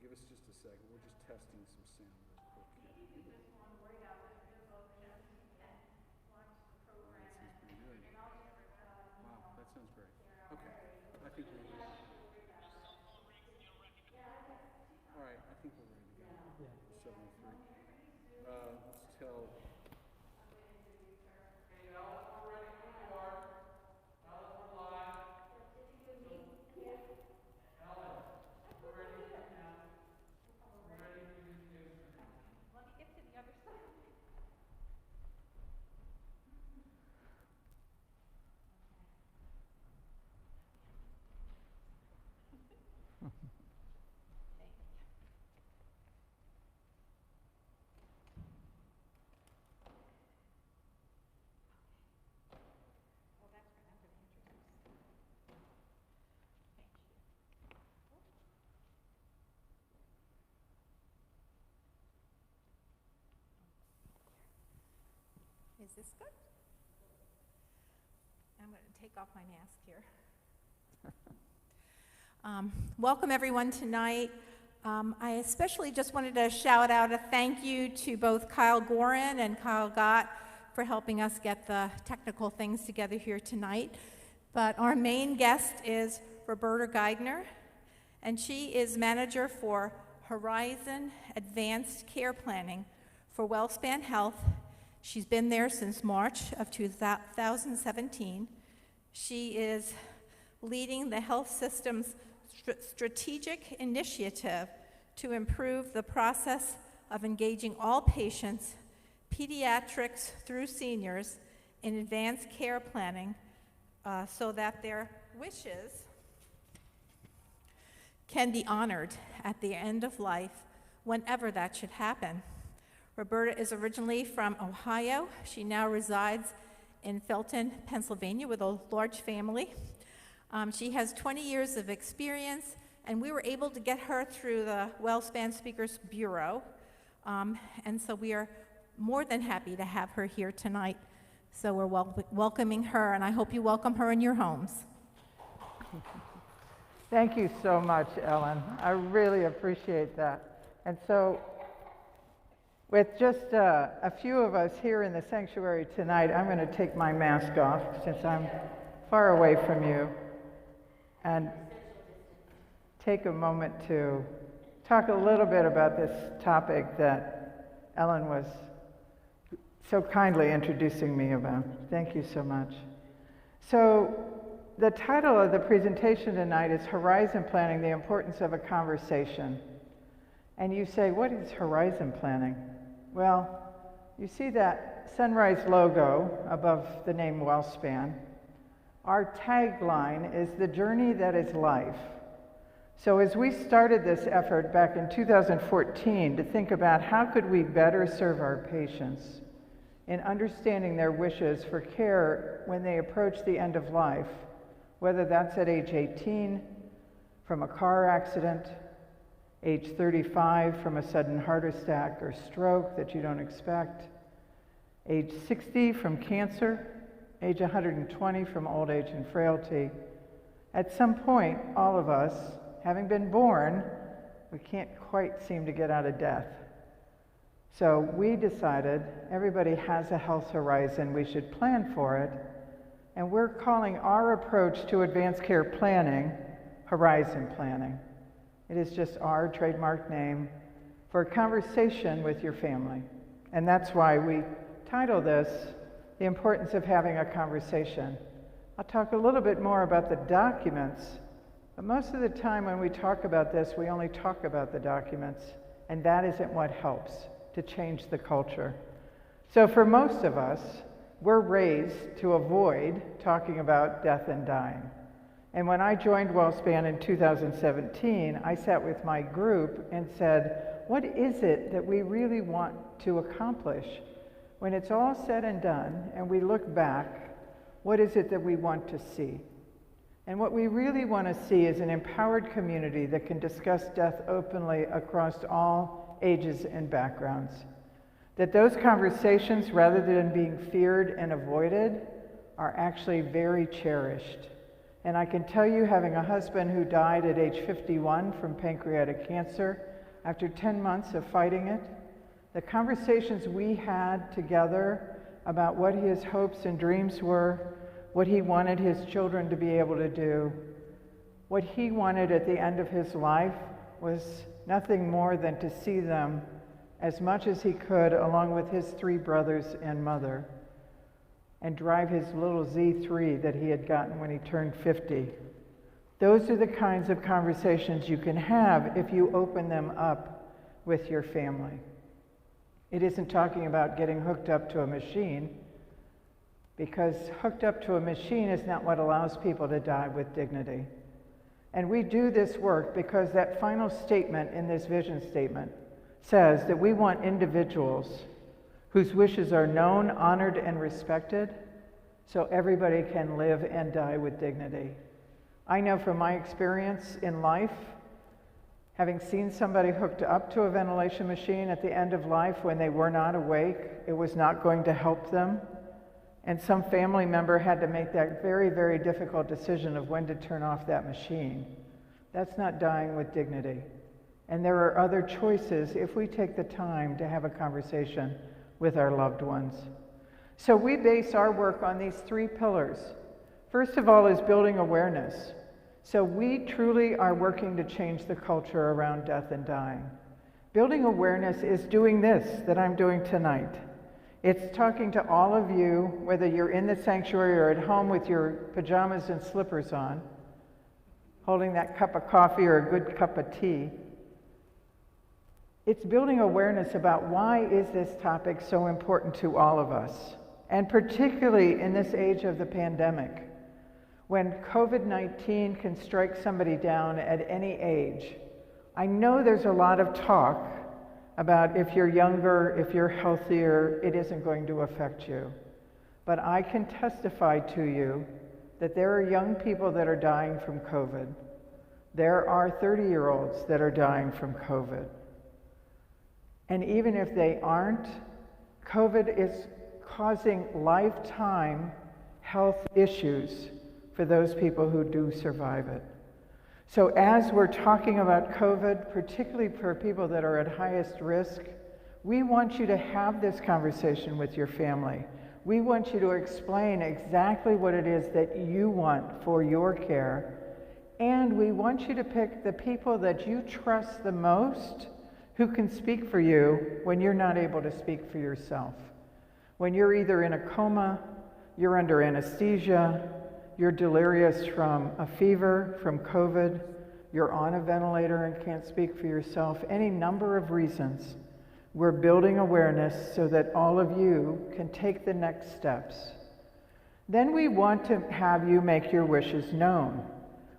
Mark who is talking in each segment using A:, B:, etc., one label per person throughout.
A: Give us just a second. We're just testing some sound real quick here.
B: You can just one right out the resolution and watch the program.
A: That sounds pretty good. Wow, that sounds great. Okay, I think we're ready. All right, I think we're ready to go. Yeah. 73. Let's tell.
C: Is this good? I'm going to take off my mask here. Welcome everyone tonight. I especially just wanted to shout out a thank you to both Kyle Gorin and Kyle Gott for helping us get the technical things together here tonight. But our main guest is Roberta Geithner, and she is manager for Horizon Advanced Care Planning for WellSpan Health. She's been there since March of 2017. She is leading the health system's strategic initiative to improve the process of engaging all patients, pediatrics through seniors, in advanced care planning so that their wishes can be honored at the end of life, whenever that should happen. Roberta is originally from Ohio. She now resides in Felton, Pennsylvania with a large family. She has 20 years of experience, and we were able to get her through the WellSpan Speakers Bureau. And so we are more than happy to have her here tonight. So we're welcoming her, and I hope you welcome her in your homes.
D: Thank you so much, Ellen. I really appreciate that. And so, with just a few of us here in the sanctuary tonight, I'm going to take my mask off since I'm far away from you and take a moment to talk a little bit about this topic that Ellen was so kindly introducing me about. Thank you so much. So, the title of the presentation tonight is Horizon Planning, the Importance of a Conversation. And you say, what is horizon planning? Well, you see that sunrise logo above the name WellSpan. Our tagline is the journey that is life. So as we started this effort back in 2014 to think about how could we better serve our patients in understanding their wishes for care when they approach the end of life, whether that's at age 18 from a car accident, age 35 from a sudden heart attack or stroke that you don't expect, age 60 from cancer, age 120 from old age and frailty. At some point, all of us, having been born, we can't quite seem to get out of death. So we decided everybody has a health horizon, we should plan for it, and we're calling our approach to advanced care planning Horizon Planning. It is just our trademark name for a conversation with your family. And that's why we title this, The Importance of Having a Conversation. I'll talk a little bit more about the documents, but most of the time when we talk about this, we only talk about the documents, and that isn't what helps to change the culture. So for most of us, we're raised to avoid talking about death and dying. And when I joined WellSpan in 2017, I sat with my group and said, what is it that we really want to accomplish? When it's all said and done, and we look back, what is it that we want to see? And what we really want to see is an empowered community that can discuss death openly across all ages and backgrounds. That those conversations, rather than being feared and avoided, are actually very cherished. And I can tell you, having a husband who died at age 51 from pancreatic cancer, after 10 months of fighting it, the conversations we had together about what his hopes and dreams were, what he wanted his children to be able to do, what he wanted at the end of his life was nothing more than to see them as much as he could along with his 3 brothers and mother, and drive his little Z3 that he had gotten when he turned 50. Those are the kinds of conversations you can have if you open them up with your family. It isn't talking about getting hooked up to a machine, because hooked up to a machine is not what allows people to die with dignity. And we do this work because that final statement in this vision statement says that we want individuals whose wishes are known, honored, and respected, so everybody can live and die with dignity. I know from my experience in life, having seen somebody hooked up to a ventilation machine at the end of life when they were not awake, it was not going to help them. And some family member had to make that very, very difficult decision of when to turn off that machine. That's not dying with dignity. And there are other choices if we take the time to have a conversation with our loved ones. So we base our work on these 3 pillars. First of all is building awareness. So we truly are working to change the culture around death and dying. Building awareness is doing this that I'm doing tonight. It's talking to all of you, whether you're in the sanctuary or at home with your pajamas and slippers on, holding that cup of coffee or a good cup of tea. It's building awareness about why is this topic so important to all of us, and particularly in this age of the pandemic, when COVID-19 can strike somebody down at any age. I know there's a lot of talk about if you're younger, if you're healthier, it isn't going to affect you. But I can testify to you that there are young people that are dying from COVID. There are 30-year-olds that are dying from COVID. And even if they aren't, COVID is causing lifetime health issues for those people who do survive it. So as we're talking about COVID, particularly for people that are at highest risk, we want you to have this conversation with your family. We want you to explain exactly what it is that you want for your care. And we want you to pick the people that you trust the most who can speak for you when you're not able to speak for yourself. When you're either in a coma, you're under anesthesia, you're delirious from a fever, from COVID, you're on a ventilator and can't speak for yourself, any number of reasons. We're building awareness so that all of you can take the next steps. Then we want to have you make your wishes known.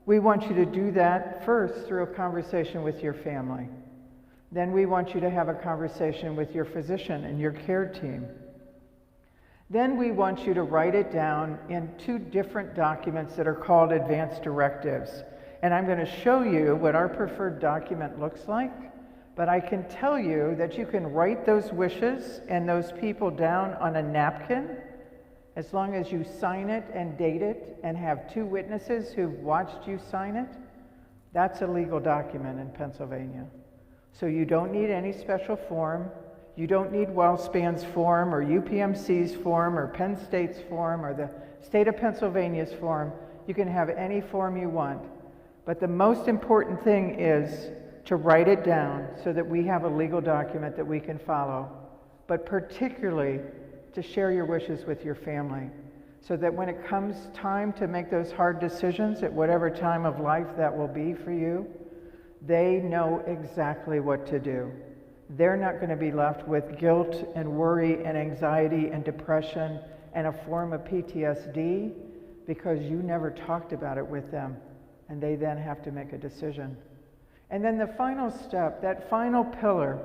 D: We want you to do that first through a conversation with your family. Then we want you to have a conversation with your physician and your care team. Then we want you to write it down in 2 different documents that are called advance directives. And I'm going to show you what our preferred document looks like, but I can tell you that you can write those wishes and those people down on a napkin as long as you sign it and date it and have 2 witnesses who've watched you sign it. That's a legal document in Pennsylvania. So you don't need any special form. You don't need WellSpan's form or UPMC's form or Penn State's form or the state of Pennsylvania's form. You can have any form you want. But the most important thing is to write it down so that we have a legal document that we can follow, but particularly to share your wishes with your family so that when it comes time to make those hard decisions at whatever time of life that will be for you, they know exactly what to do. They're not going to be left with guilt and worry and anxiety and depression and a form of PTSD because you never talked about it with them, and they then have to make a decision. And then the final step, that final pillar,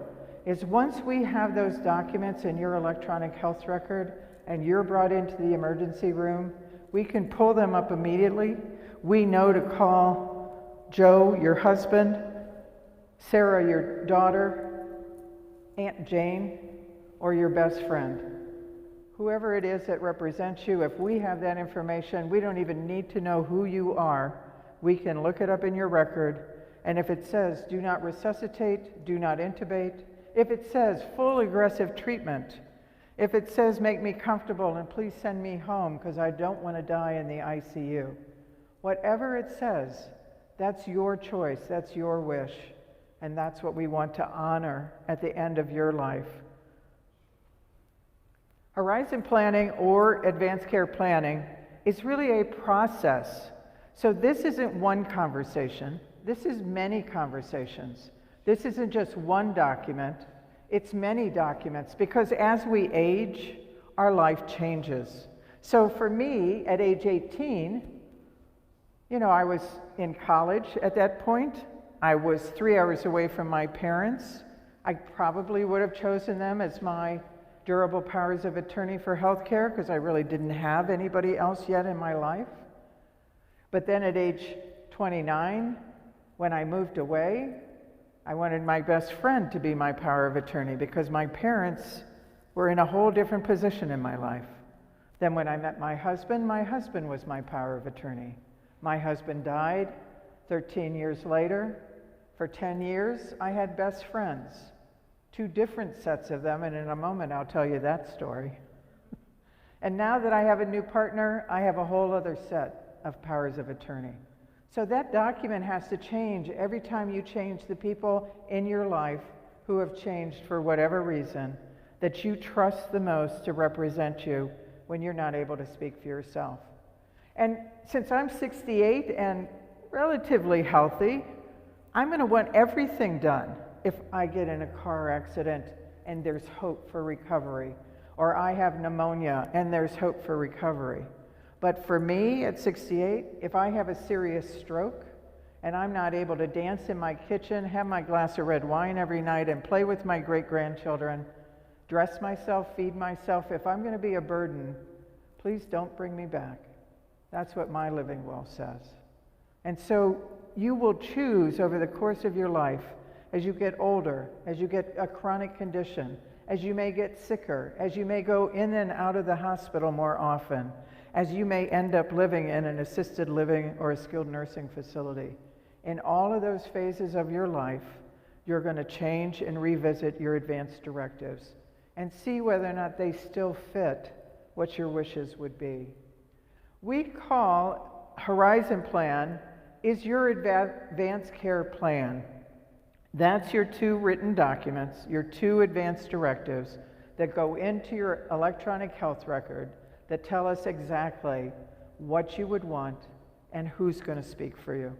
D: is once we have those documents in your electronic health record and you're brought into the emergency room, we can pull them up immediately. We know to call Joe, your husband, Sarah, your daughter, Aunt Jane, or your best friend. Whoever it is that represents you, if we have that information, we don't even need to know who you are. We can look it up in your record and if it says do not resuscitate, do not intubate, if it says full aggressive treatment, if it says make me comfortable and please send me home because I don't want to die in the ICU, whatever it says, that's your choice, that's your wish, and that's what we want to honor at the end of your life. Horizon planning or advanced care planning is really a process. So this isn't one conversation, this is many conversations. This isn't just one document, it's many documents, because as we age, our life changes. So for me, at age 18, I was in college at that point. I was 3 hours away from my parents. I probably would have chosen them as my durable powers of attorney for healthcare because I really didn't have anybody else yet in my life. But then at age 29, when I moved away, I wanted my best friend to be my power of attorney because my parents were in a whole different position in my life. Then when I met my husband was my power of attorney. My husband died 13 years later. For 10 years, I had best friends, 2 different sets of them, and in a moment I'll tell you that story. And now that I have a new partner, I have a whole other set of powers of attorney. So that document has to change every time you change the people in your life who have changed for whatever reason that you trust the most to represent you when you're not able to speak for yourself. And since I'm 68 and relatively healthy, I'm going to want everything done if I get in a car accident and there's hope for recovery, or I have pneumonia and there's hope for recovery. But for me at 68, if I have a serious stroke and I'm not able to dance in my kitchen, have my glass of red wine every night and play with my great-grandchildren, dress myself, feed myself, if I'm going to be a burden, please don't bring me back. That's what my living will says. And so you will choose over the course of your life, as you get older, as you get a chronic condition, as you may get sicker, as you may go in and out of the hospital more often, as you may end up living in an assisted living or a skilled nursing facility. In all of those phases of your life, you're going to change and revisit your advanced directives and see whether or not they still fit what your wishes would be. We call Horizon Plan is your advanced care plan. That's your 2 written documents, your 2 advanced directives that go into your electronic health record that tell us exactly what you would want and who's going to speak for you.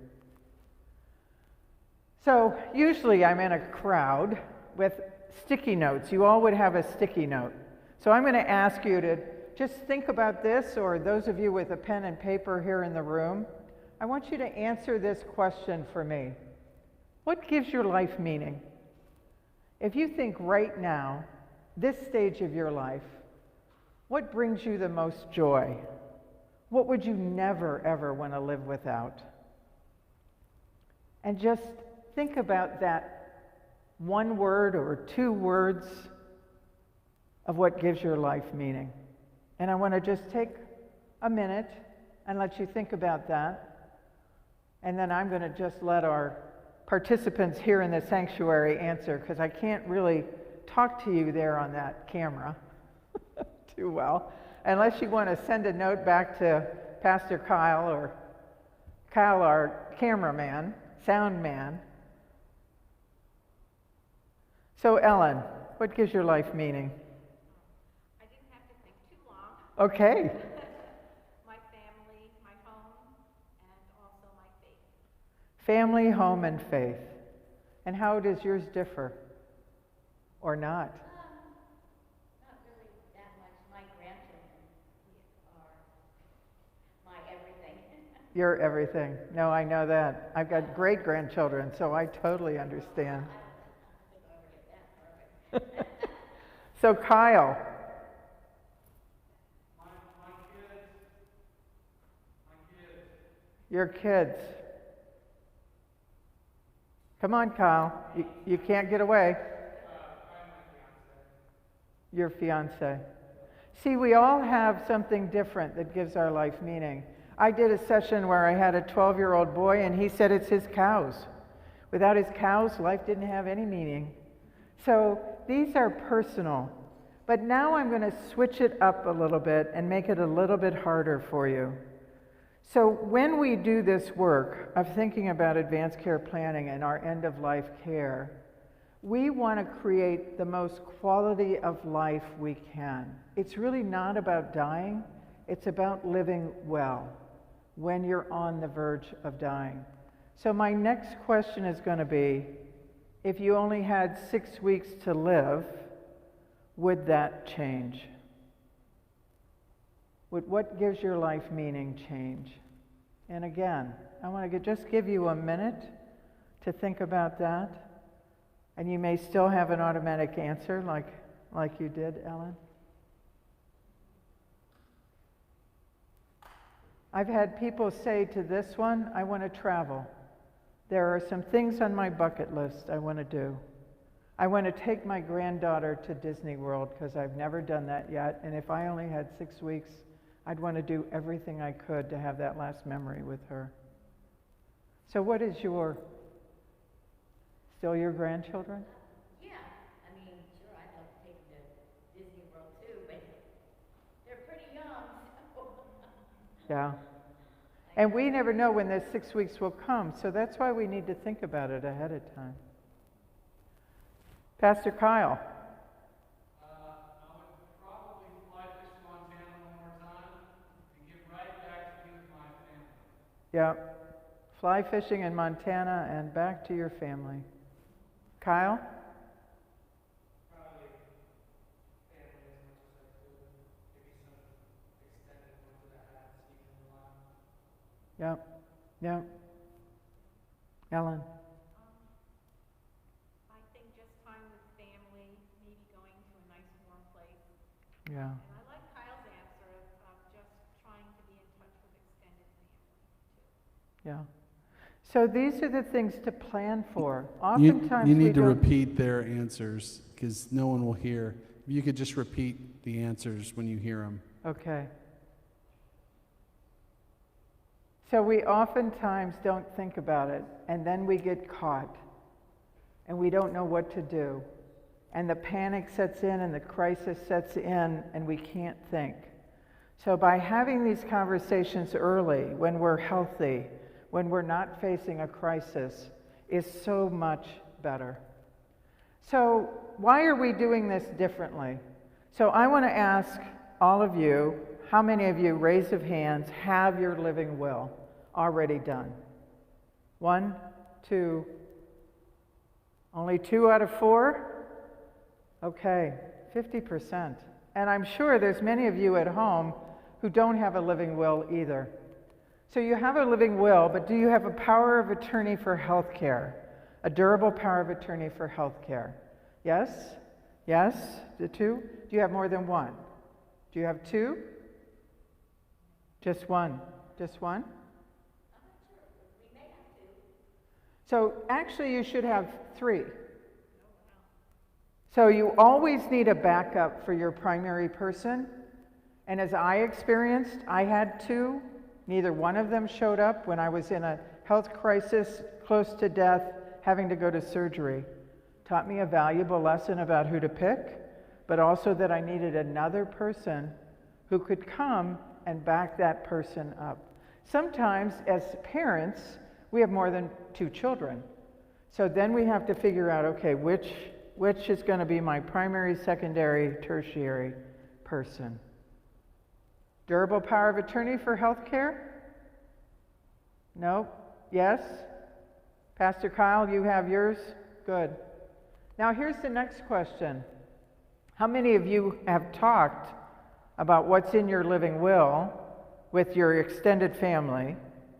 D: So usually I'm in a crowd with sticky notes. You all would have a sticky note. So I'm going to ask you to just think about this, or those of you with a pen and paper here in the room, I want you to answer this question for me. What gives your life meaning? If you think right now, this stage of your life, what brings you the most joy? What would you never, ever want to live without? And just think about that 1 word or 2 words of what gives your life meaning. And I want to just take a minute and let you think about that. And then I'm going to just let our participants here in the sanctuary answer, because I can't really talk to you there on that camera too well, unless you want to send a note back to Pastor Kyle, or Kyle, our cameraman, sound man. So Ellen, what gives your life meaning?
B: I didn't have to think too long.
D: Okay.
B: My family, my home, and also my faith.
D: Family, home, and faith. And how does yours differ? Or not?
E: Not really that much. My grandchildren are my everything.
D: You're everything. No, I know that. I've got great-grandchildren, so I totally understand. So Kyle.
A: My kids.
D: Your kids. Come on, Kyle. You can't get away. Your fiance. See, we all have something different that gives our life meaning. I did a session where I had a 12-year-old boy, and he said it's his cows. Without his cows, life didn't have any meaning. So these are personal. But now I'm going to switch it up a little bit and make it a little bit harder for you. So when we do this work of thinking about advanced care planning and our end-of-life care, we want to create the most quality of life we can. It's really not about dying, it's about living well when you're on the verge of dying. So my next question is going to be, if you only had 6 weeks to live, would that change? Would what gives your life meaning change? And again, I want to just give you a minute to think about that. And you may still have an automatic answer like you did, Ellen. I've had people say to this one, I want to travel. There are some things on my bucket list I want to do. I want to take my granddaughter to Disney World because I've never done that yet. And if I only had 6 weeks, I'd want to do everything I could to have that last memory with her. So what is still your grandchildren?
E: Yeah, I mean, sure, I'd love to take them to Disney World too, but they're pretty young, so.
D: Yeah. And we never know when those 6 weeks will come, so that's why we need to think about it ahead of time. Pastor Kyle.
A: I would probably fly fish to Montana one more time and get right back to be with my family.
D: Yeah. Fly fishing in Montana and back to your family. Kyle?
F: Probably family as much as I could. Maybe some extended ones that I haven't seen in a while.
D: Yep. Yep. Ellen?
C: I think just time with family, maybe going to a nice warm place.
D: Yeah.
C: And I like Kyle's answer of just trying to be in touch with extended family, too.
D: Yeah. So these are the things to plan for.
A: You
D: Oftentimes
A: need to
D: don't-
A: repeat their answers because no one will hear. If you could just repeat the answers when you hear them.
D: Okay. So we oftentimes don't think about it, and then we get caught, and we don't know what to do. And the panic sets in, and the crisis sets in, and we can't think. So by having these conversations early, when we're healthy, when we're not facing a crisis, is so much better. So why are we doing this differently? So I want to ask all of you, how many of you, raise of hands, have your living will already done? 1, 2, only 2 out of 4? Okay, 50%. And I'm sure there's many of you at home who don't have a living will either. So you have a living will, but do you have a power of attorney for health care? A durable power of attorney for health care? Yes? Yes? The 2? Do you have more than 1? Do you have 2? Just 1? Just 1?
E: I'm not sure, we may have to.
D: So actually you should have 3. So you always need a backup for your primary person. And as I experienced, I had 2. Neither one of them showed up when I was in a health crisis, close to death, having to go to surgery. Taught me a valuable lesson about who to pick, but also that I needed another person who could come and back that person up. Sometimes, as parents, we have more than 2 children. So then we have to figure out, okay, which is going to be my primary, secondary, tertiary person? Durable power of attorney for health care? No? Yes? Pastor Kyle, you have yours? Good. Now here's the next question. How many of you have talked about what's in your living will with your extended family,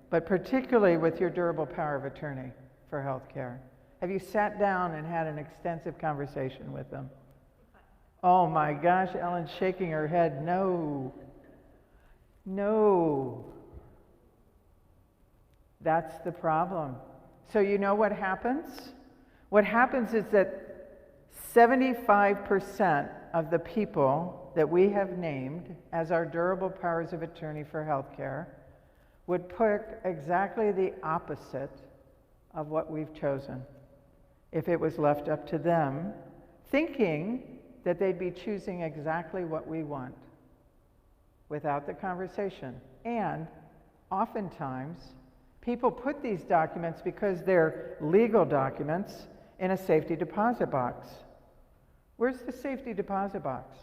D: but particularly with your durable power of attorney for health care? Have you sat down and had an extensive conversation with them? Oh my gosh, Ellen's shaking her head. No. No. That's the problem. So you know what happens? What happens is that 75% of the people that we have named as our durable powers of attorney for healthcare would pick exactly the opposite of what we've chosen if it was left up to them, thinking that they'd be choosing exactly what we want without the conversation. And oftentimes, people put these documents, because they're legal documents, in a safety deposit box. Where's the safety deposit box?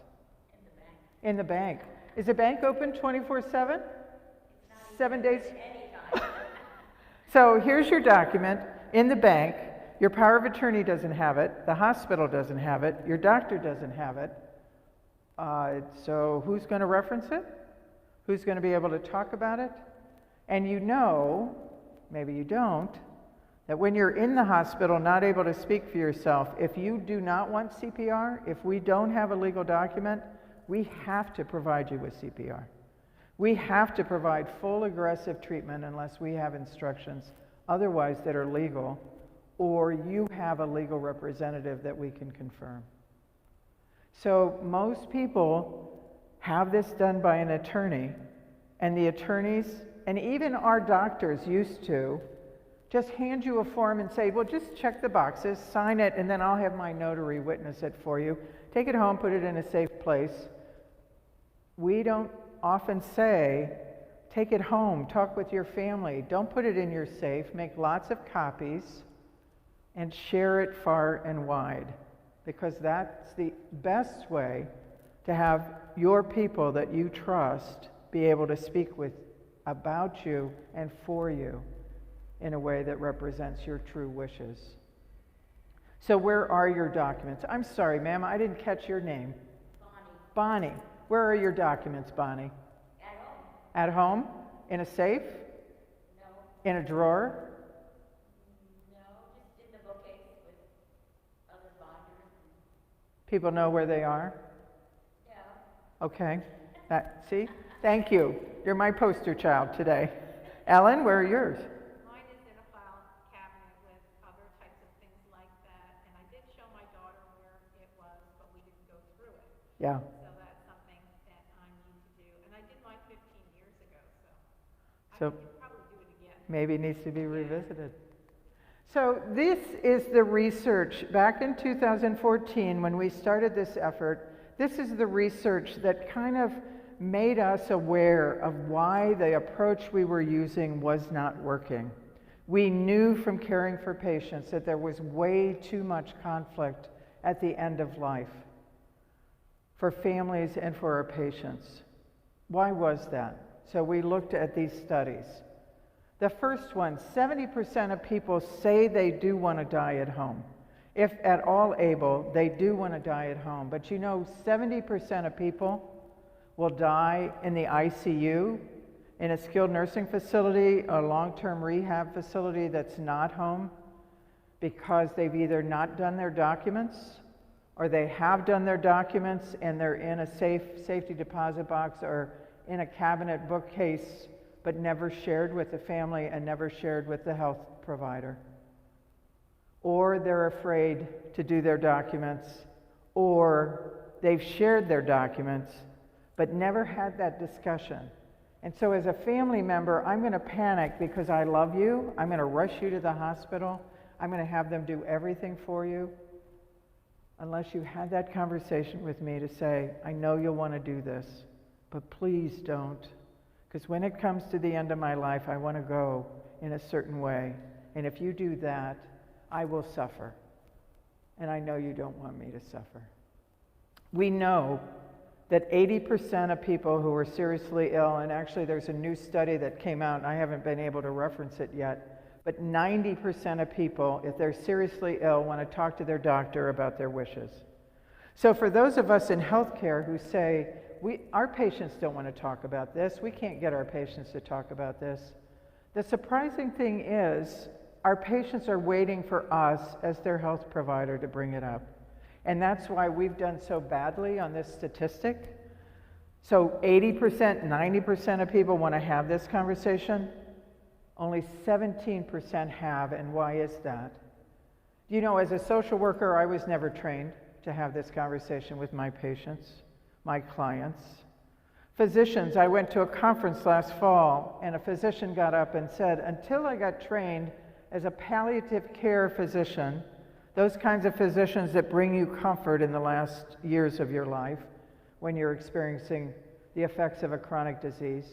D: In the bank. Is the bank open 24/7? 7 days?
E: Anytime.
D: So here's your document in the bank. Your power of attorney doesn't have it. The hospital doesn't have it. Your doctor doesn't have it. So who's going to reference it? Who's going to be able to talk about it? And you know, maybe you don't, that when you're in the hospital not able to speak for yourself, if you do not want CPR, if we don't have a legal document, we have to provide you with CPR. We have to provide full aggressive treatment unless we have instructions otherwise that are legal, or you have a legal representative that we can confirm. So most people have this done by an attorney, and the attorneys, and even our doctors used to, just hand you a form and say, well, just check the boxes, sign it, and then I'll have my notary witness it for you. Take it home, put it in a safe place. We don't often say, take it home, talk with your family. Don't put it in your safe. Make lots of copies and share it far and wide, because that's the best way to have your people that you trust be able to speak with about you and for you in a way that represents your true wishes. So where are your documents? I'm sorry, ma'am, I didn't catch your name.
E: Bonnie.
D: Bonnie. Where are your documents, Bonnie?
E: At home?
D: At home? In a safe?
E: No.
D: In a drawer?
E: No, just in the bookcase with other binders.
D: People know where they are?
E: Yeah.
D: Okay. See? Thank you. You're my poster child today. Ellen, where are yours?
B: Mine is in a file cabinet with other types of things like that, and I did show my daughter where it was, but we didn't go through it.
D: Yeah.
B: So that's something that I need to do. And I did mine 15 years ago,
D: So
B: so I could probably do it again.
D: maybe it needs to be revisited. So this is the research. Back in 2014, when we started this effort, this is the research that kind of made us aware of why the approach we were using was not working. We knew from caring for patients that there was way too much conflict at the end of life for families and for our patients. Why was that? So we looked at these studies. The first one, 70% of people say they do want to die at home. If at all able, they do want to die at home. But you know, 70% of people will die in the ICU, in a skilled nursing facility, a long-term rehab facility that's not home, because they've either not done their documents, or they have done their documents and they're in a safety deposit box or in a cabinet bookcase, but never shared with the family and never shared with the health provider. Or they're afraid to do their documents, or they've shared their documents but never had that discussion. And so as a family member, I'm going to panic because I love you. I'm going to rush you to the hospital. I'm going to have them do everything for you, unless you had that conversation with me to say, I know you'll want to do this, but please don't. Because when it comes to the end of my life, I want to go in a certain way. And if you do that, I will suffer. And I know you don't want me to suffer. We know that 80% of people who are seriously ill, and actually there's a new study that came out, and I haven't been able to reference it yet, but 90% of people, if they're seriously ill, want to talk to their doctor about their wishes. So for those of us in healthcare who say, our patients don't want to talk about this, we can't get our patients to talk about this, the surprising thing is our patients are waiting for us as their health provider to bring it up. And that's why we've done so badly on this statistic. So 80%, 90% of people want to have this conversation. Only 17% have, and why is that? You know, as a social worker, I was never trained to have this conversation with my patients, my clients. Physicians, I went to a conference last fall, and a physician got up and said, until I got trained as a palliative care physician, those kinds of physicians that bring you comfort in the last years of your life when you're experiencing the effects of a chronic disease.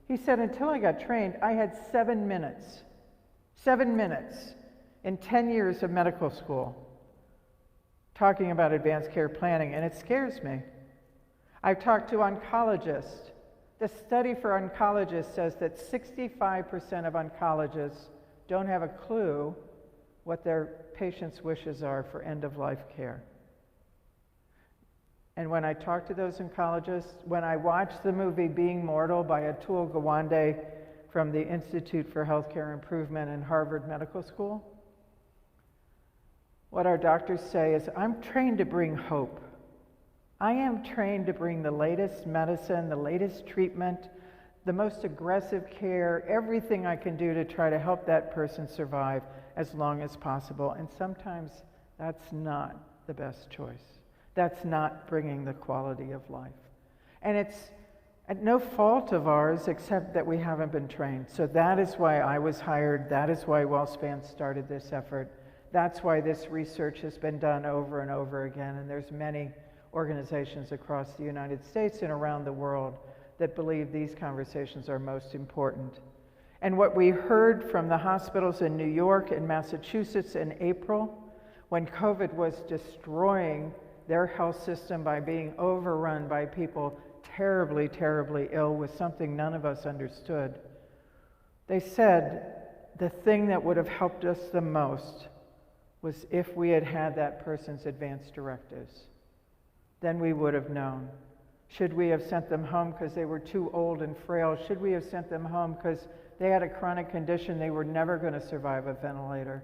D: He said, until I got trained, I had 7 minutes in 10 years of medical school talking about advanced care planning, and it scares me. I've talked to oncologists. The study for oncologists says that 65% of oncologists don't have a clue what their patients' wishes are for end-of-life care. And when I talk to those oncologists, when I watch the movie Being Mortal by Atul Gawande from the Institute for Healthcare Improvement in Harvard Medical School, what our doctors say is, I'm trained to bring hope. I am trained to bring the latest medicine, the latest treatment, the most aggressive care, everything I can do to try to help that person survive as long as possible. And sometimes that's not the best choice. That's not bringing the quality of life. And it's at no fault of ours except that we haven't been trained. So that is why I was hired. That is why WellSpan started this effort. That's why this research has been done over and over again. And there's many organizations across the United States and around the world that believe these conversations are most important. And what we heard from the hospitals in New York and Massachusetts in April, when COVID was destroying their health system by being overrun by people terribly, terribly ill with something none of us understood, they said the thing that would have helped us the most was if we had had that person's advance directives. Then we would have known. Should we have sent them home because they were too old and frail? Should we have sent them home because they had a chronic condition they were never going to survive a ventilator?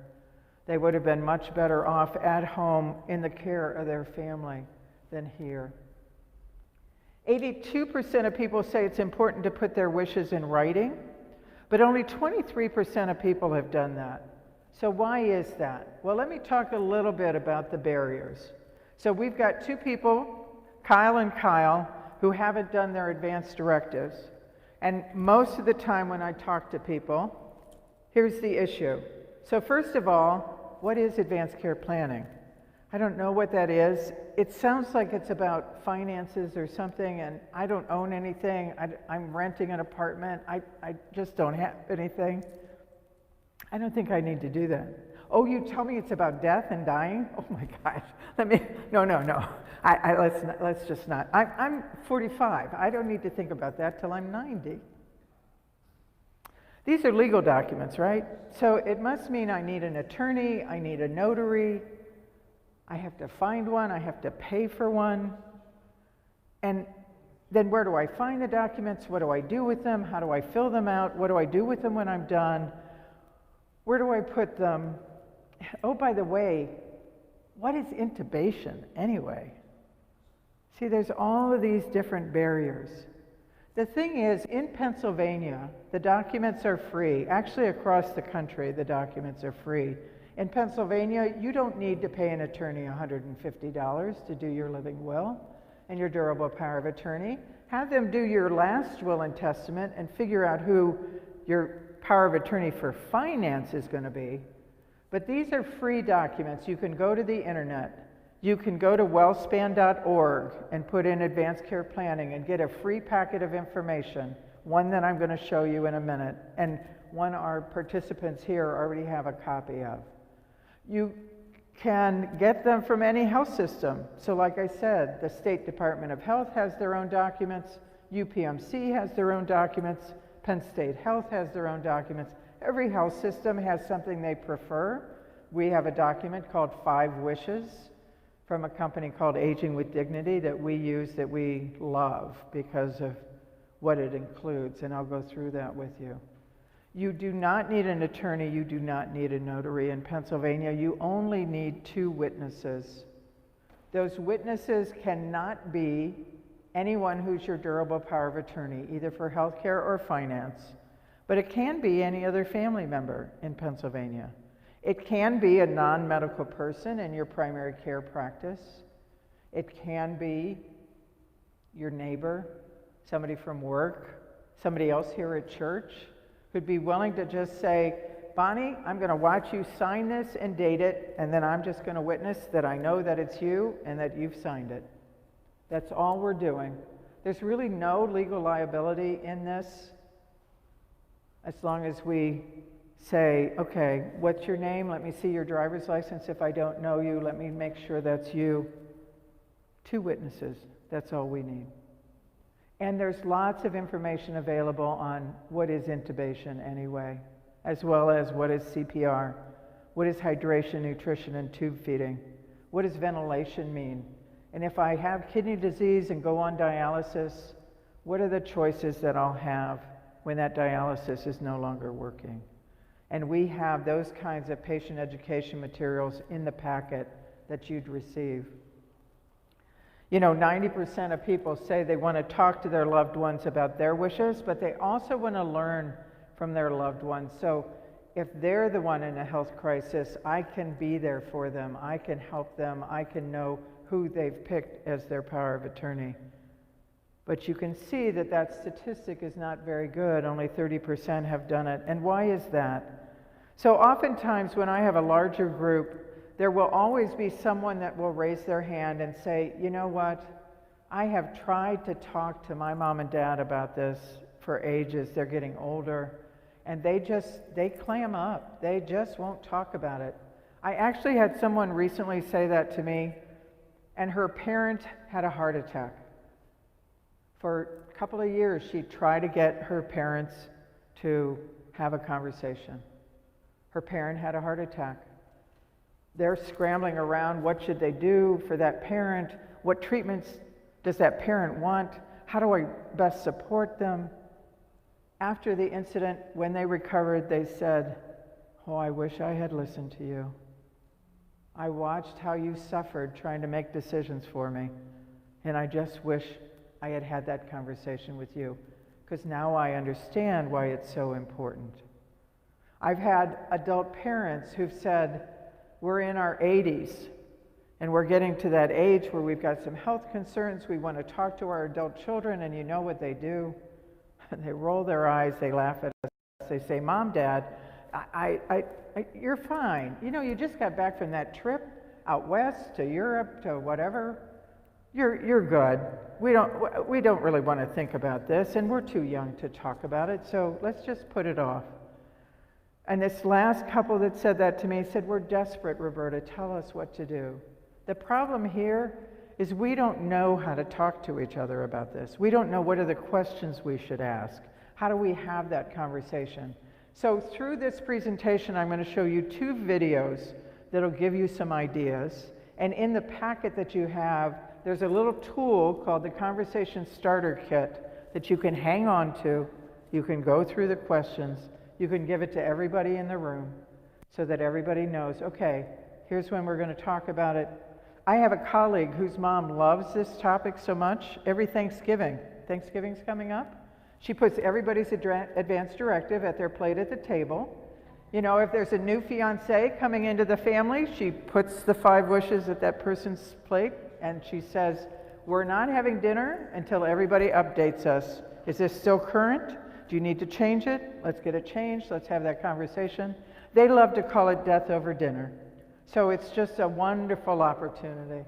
D: They would have been much better off at home in the care of their family than here. 82% of people say it's important to put their wishes in writing, but only 23% of people have done that. So why is that? Well, let me talk a little bit about the barriers. So we've got two people, Kyle and Kyle, who haven't done their advance directives. And most of the time when I talk to people, here's the issue. So first of all, what is advanced care planning? I don't know what that is. It sounds like it's about finances or something, and I don't own anything. I'm renting an apartment. I just don't have anything. I don't think I need to do that. Oh, you tell me it's about death and dying? Oh my gosh. No. Let's just not. I'm 45. I don't need to think about that till I'm 90. These are legal documents, right? So it must mean I need an attorney, I need a notary, I have to find one, I have to pay for one. And then where do I find the documents? What do I do with them? How do I fill them out? What do I do with them when I'm done? Where do I put them? Oh, by the way, what is intubation anyway? See, there's all of these different barriers. The thing is, in Pennsylvania, the documents are free. Actually, across the country, the documents are free. In Pennsylvania, you don't need to pay an attorney $150 to do your living will and your durable power of attorney. Have them do your last will and testament and figure out who your power of attorney for finance is going to be. But these are free documents. You can go to the internet. You can go to wellspan.org and put in advanced care planning and get a free packet of information, one that I'm going to show you in a minute, and one our participants here already have a copy of. You can get them from any health system. So like I said, the State Department of Health has their own documents, UPMC has their own documents, Penn State Health has their own documents. Every health system has something they prefer. We have a document called 5 Wishes from a company called Aging with Dignity that we use, that we love because of what it includes, and I'll go through that with you. You do not need an attorney, you do not need a notary. In Pennsylvania, you only need 2 witnesses. Those witnesses cannot be anyone who's your durable power of attorney, either for healthcare or finance, but it can be any other family member in Pennsylvania. It can be a non-medical person in your primary care practice. It can be your neighbor, somebody from work, somebody else here at church who'd be willing to just say, Bonnie, I'm going to watch you sign this and date it, and then I'm just going to witness that I know that it's you and that you've signed it. That's all we're doing. There's really no legal liability in this, as long as we say, okay, what's your name? Let me see your driver's license. If I don't know you, let me make sure that's you. 2 witnesses, that's all we need. And there's lots of information available on what is intubation anyway, as well as what is CPR, what is hydration, nutrition, and tube feeding, what does ventilation mean, and if I have kidney disease and go on dialysis, what are the choices that I'll have when that dialysis is no longer working? And we have those kinds of patient education materials in the packet that you'd receive. You know, 90% of people say they want to talk to their loved ones about their wishes, but they also want to learn from their loved ones. So if they're the one in a health crisis, I can be there for them. I can help them. I can know who they've picked as their power of attorney. But you can see that that statistic is not very good. Only 30% have done it. And why is that? So oftentimes when I have a larger group, there will always be someone that will raise their hand and say, you know what, I have tried to talk to my mom and dad about this for ages. They're getting older, and they clam up. They just won't talk about it. I actually had someone recently say that to me, and her parent had a heart attack. For a couple of years, she tried to get her parents to have a conversation. Her parent had a heart attack. They're scrambling around, what should they do for that parent? What treatments does that parent want? How do I best support them? After the incident, when they recovered, they said, oh, I wish I had listened to you. I watched how you suffered trying to make decisions for me, and I just wish I had had that conversation with you, because now I understand why it's so important. I've had adult parents who've said, we're in our 80s, and we're getting to that age where we've got some health concerns. We want to talk to our adult children, and you know what they do? They roll their eyes, they laugh at us, they say, Mom, Dad, you're fine. You know, you just got back from that trip out west to Europe to whatever. You're good. We don't really want to think about this, and we're too young to talk about it, so let's just put it off. And this last couple that said that to me said, we're desperate, Roberta, tell us what to do. The problem here is we don't know how to talk to each other about this. We don't know what are the questions we should ask. How do we have that conversation? So through this presentation, I'm going to show you 2 videos that'll give you some ideas. And in the packet that you have, there's a little tool called the Conversation Starter Kit that you can hang on to. You can go through the questions. You can give it to everybody in the room so that everybody knows, okay, here's when we're going to talk about it. I have a colleague whose mom loves this topic so much. Every Thanksgiving's coming up, she puts everybody's advance directive at their plate at the table. You know, if there's a new fiance coming into the family, she puts the 5 wishes at that person's plate, and she says, we're not having dinner until everybody updates us. Is this still current? Do you need to change it? Let's get it changed. Let's have that conversation. They love to call it death over dinner. So it's just a wonderful opportunity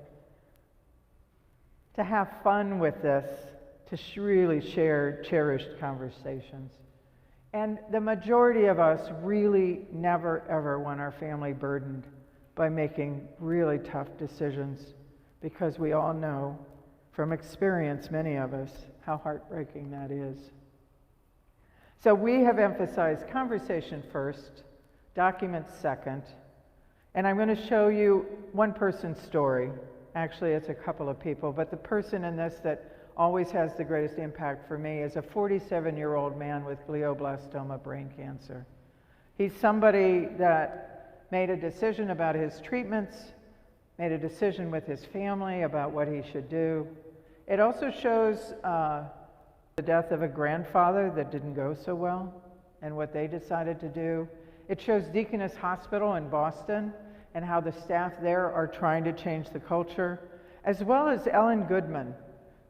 D: to have fun with this, to really share cherished conversations. And the majority of us really never, ever want our family burdened by making really tough decisions, because we all know from experience, many of us, how heartbreaking that is. So we have emphasized conversation first, documents second, and I'm going to show you one person's story. Actually, it's a couple of people, but the person in this that always has the greatest impact for me is a 47-year-old man with glioblastoma brain cancer. He's somebody that made a decision about his treatments, made a decision with his family about what he should do. It also shows the death of a grandfather that didn't go so well and what they decided to do. It shows Deaconess Hospital in Boston and how the staff there are trying to change the culture, as well as Ellen Goodman,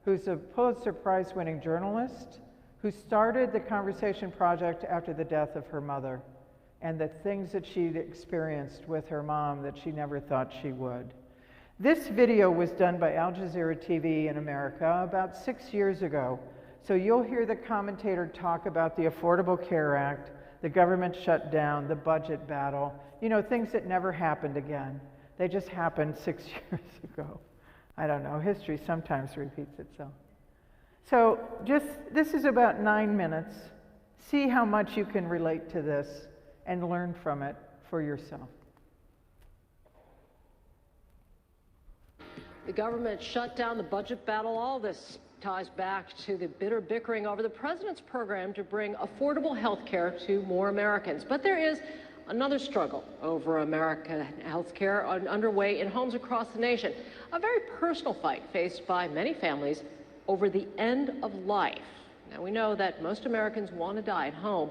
D: who's a Pulitzer Prize-winning journalist who started the Conversation Project after the death of her mother. and the things that she'd experienced with her mom that she never thought she would. This video was done by Al Jazeera TV in America about 6 years ago. So you'll hear the commentator talk about the Affordable Care Act, the government shutdown, the budget battle, things that never happened again. They just happened 6 years ago. I don't know, history sometimes repeats itself. So this is about 9 minutes. See how much you can relate to this and learn from it for yourself.
G: The government shut down, the budget battle, all this ties back to the bitter bickering over the president's program to bring affordable health care to more Americans. But there is another struggle over American health care underway in homes across the nation. A very personal fight faced by many families over the end of life. Now, we know that most Americans want to die at home,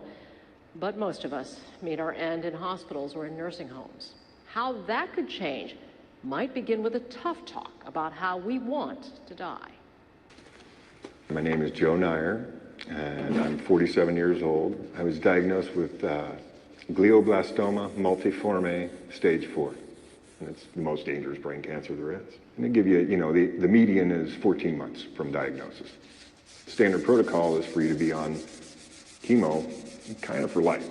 G: but most of us meet our end in hospitals or in nursing homes. How that could change might begin with a tough talk about how we want to die.
H: My name is Joe Nyer, and I'm 47 years old. I was diagnosed with glioblastoma multiforme stage 4. And it's the most dangerous brain cancer there is. And they give you, the median is 14 months from diagnosis. Standard protocol is for you to be on chemo kind of for life.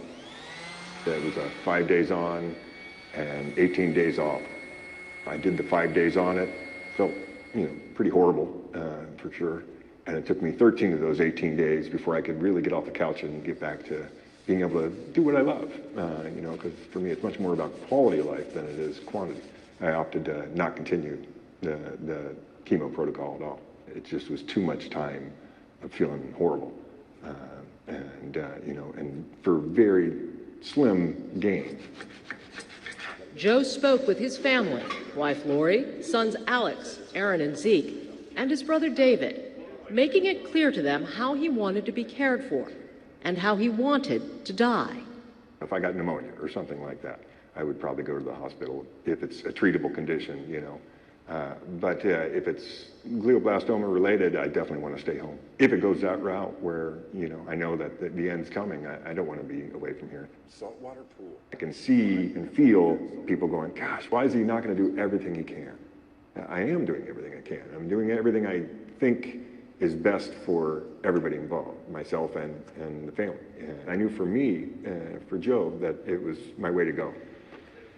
H: It was 5 days on and 18 days off. I did the 5 days on it, felt, pretty horrible, for sure. And it took me 13 of those 18 days before I could really get off the couch and get back to being able to do what I love, because for me it's much more about quality of life than it is quantity. I opted to not continue the chemo protocol at all. It just was too much time of feeling horrible, and for very slim gain.
G: Joe spoke with his family, wife Lori, sons Alex, Aaron, and Zeke, and his brother David, making it clear to them how he wanted to be cared for and how he wanted to die.
H: If I got pneumonia or something like that, I would probably go to the hospital if it's a treatable condition, But if it's glioblastoma related, I definitely want to stay home. If it goes that route where, I know that the end's coming, I don't want to be away from here. Saltwater pool. I can see and feel people going, gosh, why is he not going to do everything he can? I am doing everything I can. I'm doing everything I think is best for everybody involved, myself and the family. And I knew for me, for Joe, that it was my way to go.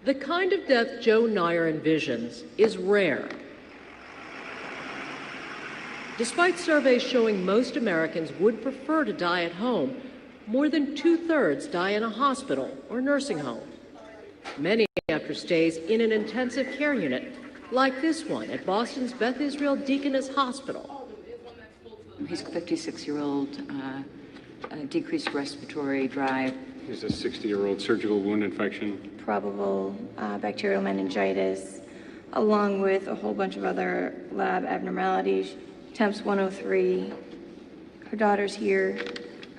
G: The kind of death Joe Nyer envisions is rare. Despite surveys showing most Americans would prefer to die at home, more than 2/3 die in a hospital or nursing home. Many after stays in an intensive care unit, like this one at Boston's Beth Israel Deaconess Hospital.
I: He's a 56-year-old, decreased respiratory drive.
J: He's a 60-year-old surgical wound infection.
K: Probable bacterial meningitis, along with a whole bunch of other lab abnormalities. Temps 103. Her daughter's here.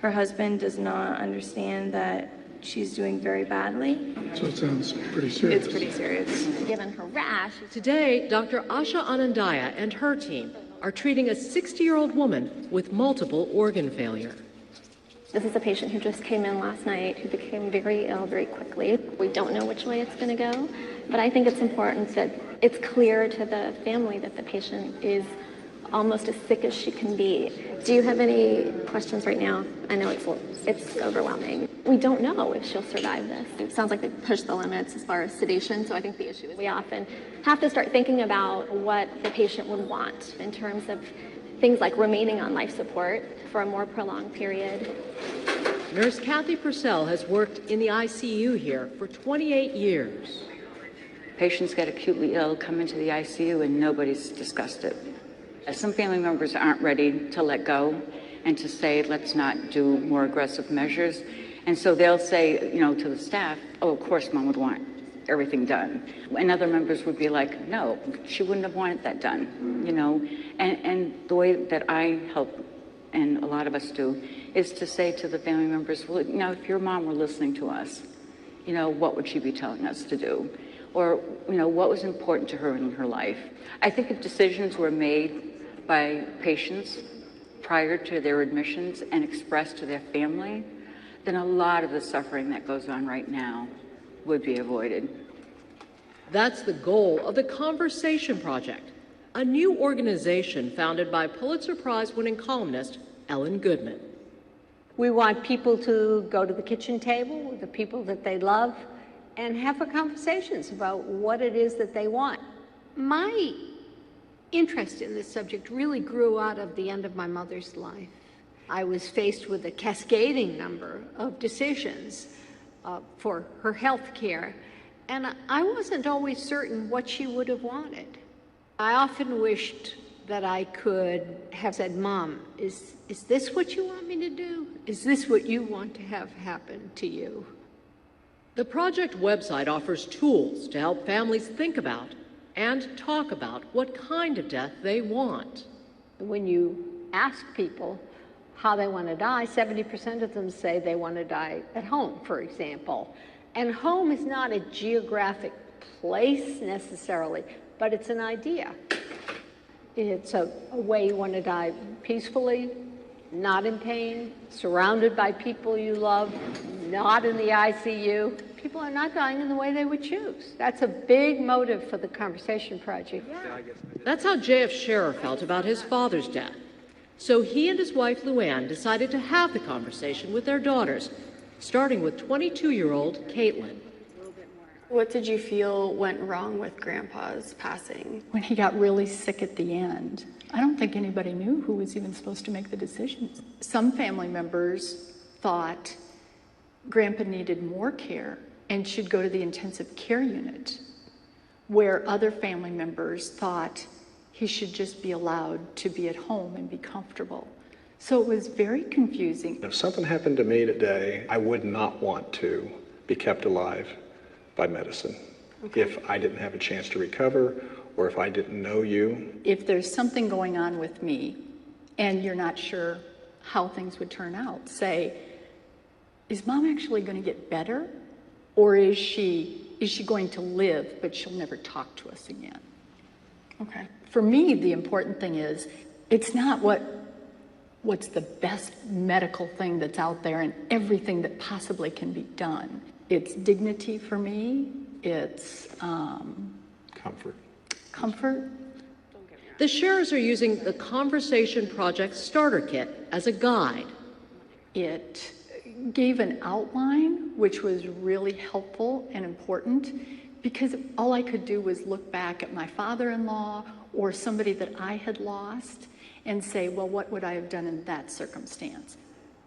K: Her husband does not understand that she's doing very badly.
J: So it sounds pretty serious.
K: It's pretty serious.
E: Given her rash,
G: Today, Dr. Asha Anandaya and her team are treating a 60-year-old woman with multiple organ failure.
L: This is a patient who just came in last night who became very ill very quickly. We don't know which way it's going to go, but I think it's important that it's clear to the family that the patient is almost as sick as she can be. Do you have any questions right now? I know it's overwhelming. We don't know if she'll survive this. It sounds like they pushed the limits as far as sedation, so I think the issue is we often have to start thinking about what the patient would want in terms of things like remaining on life support for a more prolonged period.
G: Nurse Kathy Purcell has worked in the ICU here for 28 years.
I: Patients get acutely ill, come into the ICU, and nobody's discussed it. Some family members aren't ready to let go and to say, let's not do more aggressive measures. And so they'll say, to the staff, oh, of course, Mom would want everything done. And other members would be like, no, she wouldn't have wanted that done, And the way that I help, and a lot of us do, is to say to the family members, well, if your mom were listening to us, what would she be telling us to do? Or, what was important to her in her life? I think if decisions were made by patients prior to their admissions and expressed to their family, then a lot of the suffering that goes on right now would be avoided.
G: That's the goal of the Conversation Project, a new organization founded by Pulitzer Prize-winning columnist Ellen Goodman.
M: We want people to go to the kitchen table with the people that they love and have conversations about what it is that they want. My interest in this subject really grew out of the end of my mother's life. I was faced with a cascading number of decisions for her health care, and I wasn't always certain what she would have wanted. I often wished that I could have said, Mom, is this what you want me to do? Is this what you want to have happen to you?
G: The project website offers tools to help families think about and talk about what kind of death they want.
M: When you ask people how they want to die, 70% of them say they want to die at home, for example. And home is not a geographic place necessarily, but it's an idea. It's a way you want to die peacefully, not in pain, surrounded by people you love, not in the ICU. People are not dying in the way they would choose. That's a big motive for the Conversation Project.
G: That's how J.F. Scherer felt about his father's death. So he and his wife, Luann, decided to have the conversation with their daughters, starting with 22-year-old Caitlin.
N: What did you feel went wrong with Grandpa's passing?
O: When he got really sick at the end, I don't think anybody knew who was even supposed to make the decisions. Some family members thought Grandpa needed more care and should go to the intensive care unit, where other family members thought he should just be allowed to be at home and be comfortable. So it was very confusing.
J: If something happened to me today, I would not want to be kept alive by medicine. Okay. If I didn't have a chance to recover, or if I didn't know you.
O: If there's something going on with me and you're not sure how things would turn out, say, is Mom actually going to get better? Or is she going to live, but she'll never talk to us again? Okay. For me, the important thing is, it's not what's the best medical thing that's out there and everything that possibly can be done. It's dignity for me. It's
J: comfort.
O: Comfort.
G: The Scherers are using the Conversation Project Starter Kit as a guide.
O: It gave an outline, which was really helpful and important, because all I could do was look back at my father-in-law or somebody that I had lost and say, well, what would I have done in that circumstance?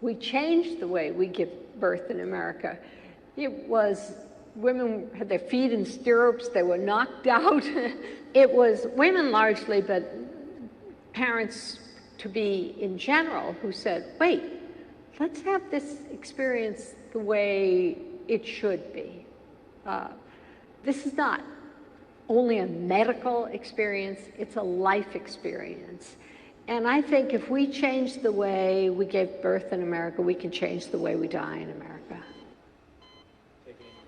M: We changed the way we give birth in America. It was women had their feet in stirrups, they were knocked out. It was women largely, but parents to be in general who said, wait, let's have this experience the way it should be. This is not only a medical experience, it's a life experience. And I think if we change the way we give birth in America, we can change the way we die in America.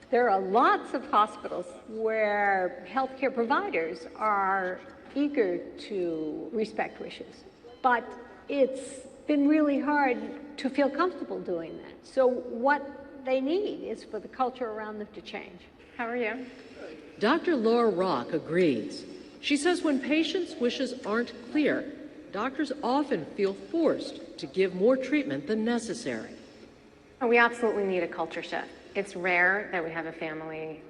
M: There are lots of hospitals where healthcare providers are eager to respect wishes, but it's been really hard to feel comfortable doing that. So what they need is for the culture around them to change. How are you?
G: Dr. Laura Rock agrees. She says when patients' wishes aren't clear, doctors often feel forced to give more treatment than necessary.
P: We absolutely need a culture shift. It's rare that we have a family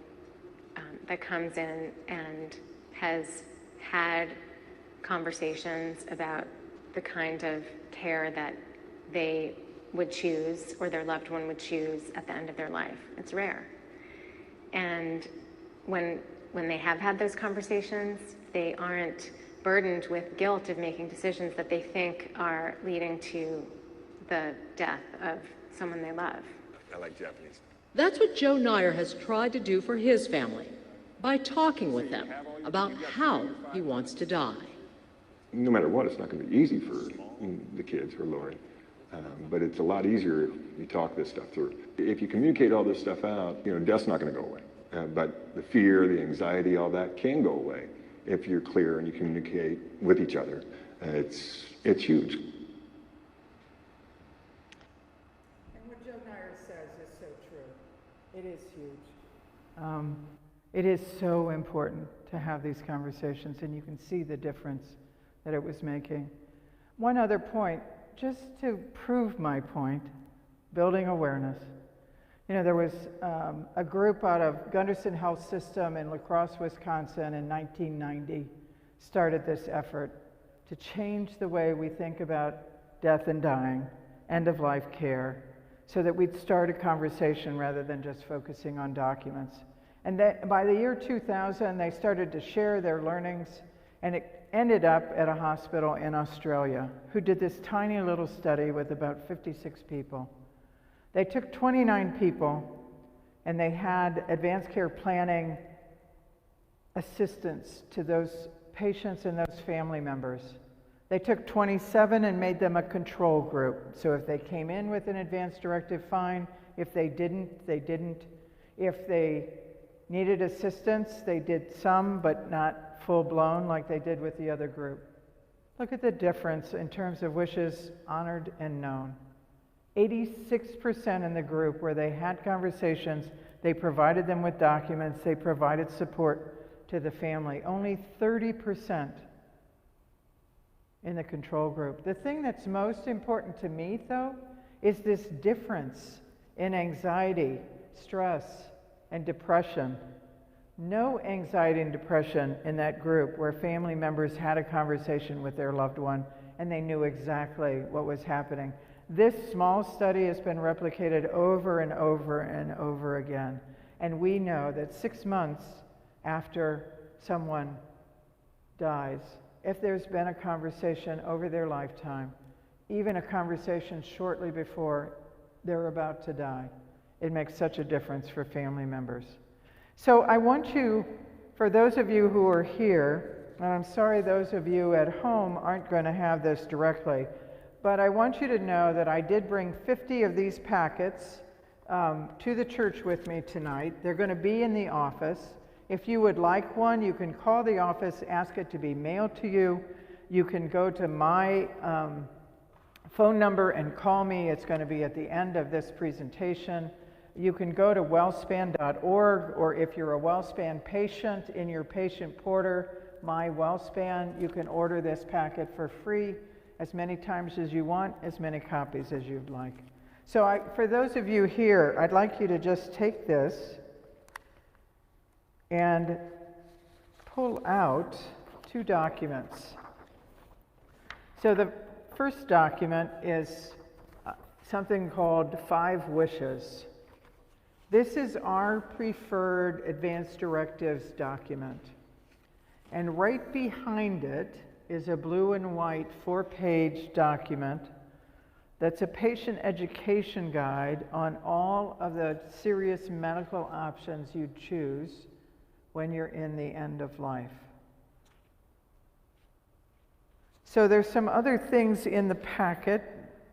P: that comes in and has had conversations about the kind of care that they would choose or their loved one would choose at the end of their life. It's rare. And when they have had those conversations, they aren't burdened with guilt of making decisions that they think are leading to the death of someone they love.
H: I like Japanese.
G: That's what Joe Nyer has tried to do for his family by talking with them about how he wants to die.
H: No matter what, it's not going to be easy for the kids or Lori, but it's a lot easier if you talk this stuff through. If you communicate all this stuff out, death's not going to go away. But the fear, the anxiety, all that can go away if you're clear and you communicate with each other. It's huge.
D: And what Joe Nyer said is huge. It is so important to have these conversations, and you can see the difference that it was making. One other point, just to prove my point, building awareness. You know, there was a group out of Gunderson Health System in La Crosse, Wisconsin in 1990 started this effort to change the way we think about death and dying, end-of-life care, so that we'd start a conversation rather than just focusing on documents. And by the year 2000, they started to share their learnings, and it ended up at a hospital in Australia who did this tiny little study with about 56 people. They took 29 people, and they had advanced care planning assistance to those patients and those family members. They took 27 and made them a control group. So if they came in with an advance directive, fine. If they didn't, they didn't. If they needed assistance, they did some, but not full-blown like they did with the other group. Look at the difference in terms of wishes honored and known. 86% in the group where they had conversations, they provided them with documents, they provided support to the family. Only 30% in the control group. The thing that's most important to me, though, is this difference in anxiety, stress, and depression. No anxiety and depression in that group where family members had a conversation with their loved one and they knew exactly what was happening. This small study has been replicated over and over and over again. And we know that 6 months after someone dies, if there's been a conversation over their lifetime, even a conversation shortly before they're about to die, it makes such a difference for family members. So I want you, for those of you who are here, and I'm sorry those of you at home aren't going to have this directly, but I want you to know that I did bring 50 of these packets to the church with me tonight. They're going to be in the office. If you would like one, you can call the office, ask it to be mailed to you. You can go to my phone number and call me. It's going to be at the end of this presentation. You can go to wellspan.org, or if you're a WellSpan patient, in your patient porter, My WellSpan, you can order this packet for free as many times as you want, as many copies as you'd like. So for those of you here, I'd like you to just take this and pull out 2 documents. So the first document is something called 5 Wishes. This is our preferred advance directives document. And right behind it is a blue and white 4-page document that's a patient education guide on all of the serious medical options you choose when you're in the end of life. So there's some other things in the packet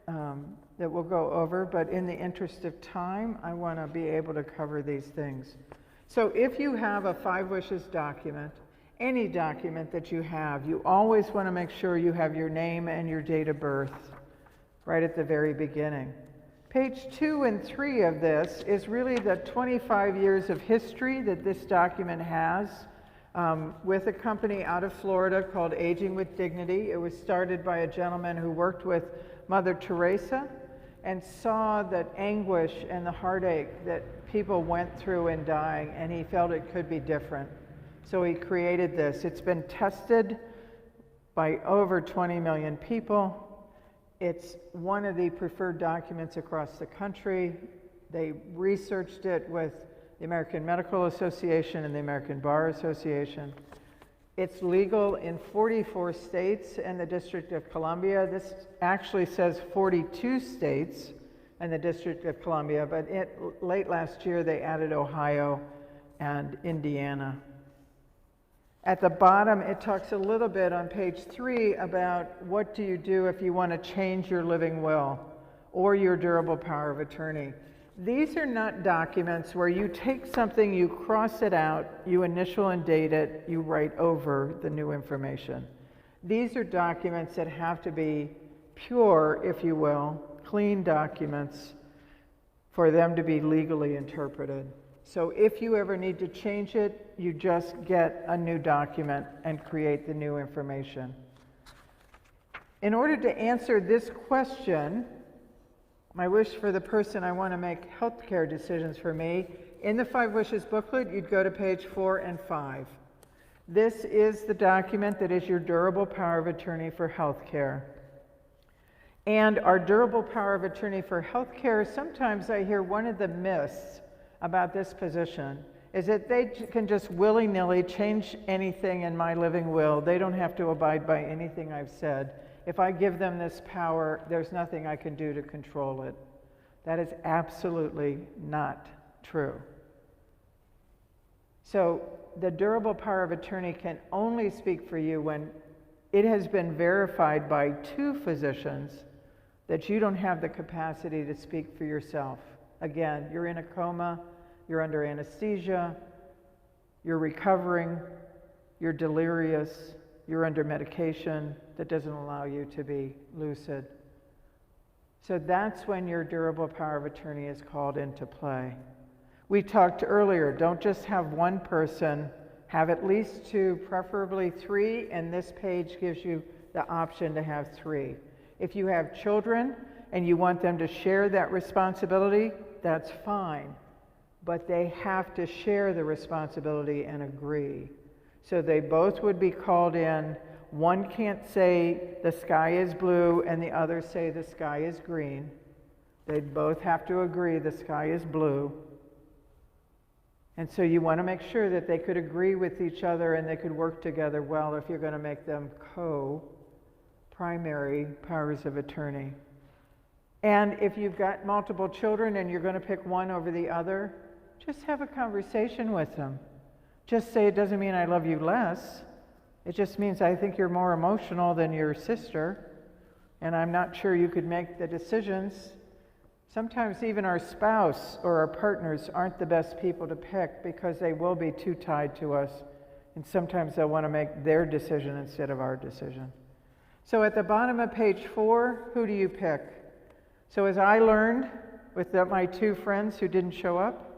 D: that we'll go over, but in the interest of time, I want to be able to cover these things. So if you have a 5 Wishes document, any document that you have, you always want to make sure you have your name and your date of birth right at the very beginning. Page 2 and 3 of this is really the 25 years of history that this document has with a company out of Florida called Aging with Dignity. It was started by a gentleman who worked with Mother Teresa and saw that anguish and the heartache that people went through in dying, and he felt it could be different. So he created this. It's been tested by over 20 million people. It's one of the preferred documents across the country. They researched it with the American Medical Association and the American Bar Association. It's legal in 44 states and the District of Columbia. This actually says 42 states and the District of Columbia, but late last year they added Ohio and Indiana. At the bottom, it talks a little bit on page 3 about what do you do if you want to change your living will or your durable power of attorney. These are not documents where you take something, you cross it out, you initial and date it, you write over the new information. These are documents that have to be pure, if you will, clean documents for them to be legally interpreted. So if you ever need to change it, you just get a new document and create the new information. In order to answer this question, my wish for the person I want to make healthcare decisions for me, in the 5 Wishes booklet, you'd go to page 4 and 5. This is the document that is your durable power of attorney for healthcare. And our durable power of attorney for healthcare, sometimes I hear one of the myths about this position is that they can just willy-nilly change anything in my living will. They don't have to abide by anything I've said. If I give them this power, there's nothing I can do to control it. That is absolutely not true. So the durable power of attorney can only speak for you when it has been verified by 2 physicians that you don't have the capacity to speak for yourself. Again, you're in a coma, you're under anesthesia, you're recovering, you're delirious, you're under medication that doesn't allow you to be lucid. So that's when your durable power of attorney is called into play. We talked earlier, don't just have one person, have at least 2, preferably 3, and this page gives you the option to have 3. If you have children and you want them to share that responsibility, that's fine. But they have to share the responsibility and agree. So they both would be called in. One can't say the sky is blue and the other say the sky is green. They'd both have to agree the sky is blue. And so you want to make sure that they could agree with each other and they could work together well if you're going to make them co-primary powers of attorney. And if you've got multiple children and you're going to pick one over the other, just have a conversation with them. Just say, it doesn't mean I love you less. It just means I think you're more emotional than your sister, and I'm not sure you could make the decisions. Sometimes even our spouse or our partners aren't the best people to pick because they will be too tied to us, and sometimes they'll want to make their decision instead of our decision. So at the bottom of page 4, who do you pick? So as I learned with my 2 friends who didn't show up,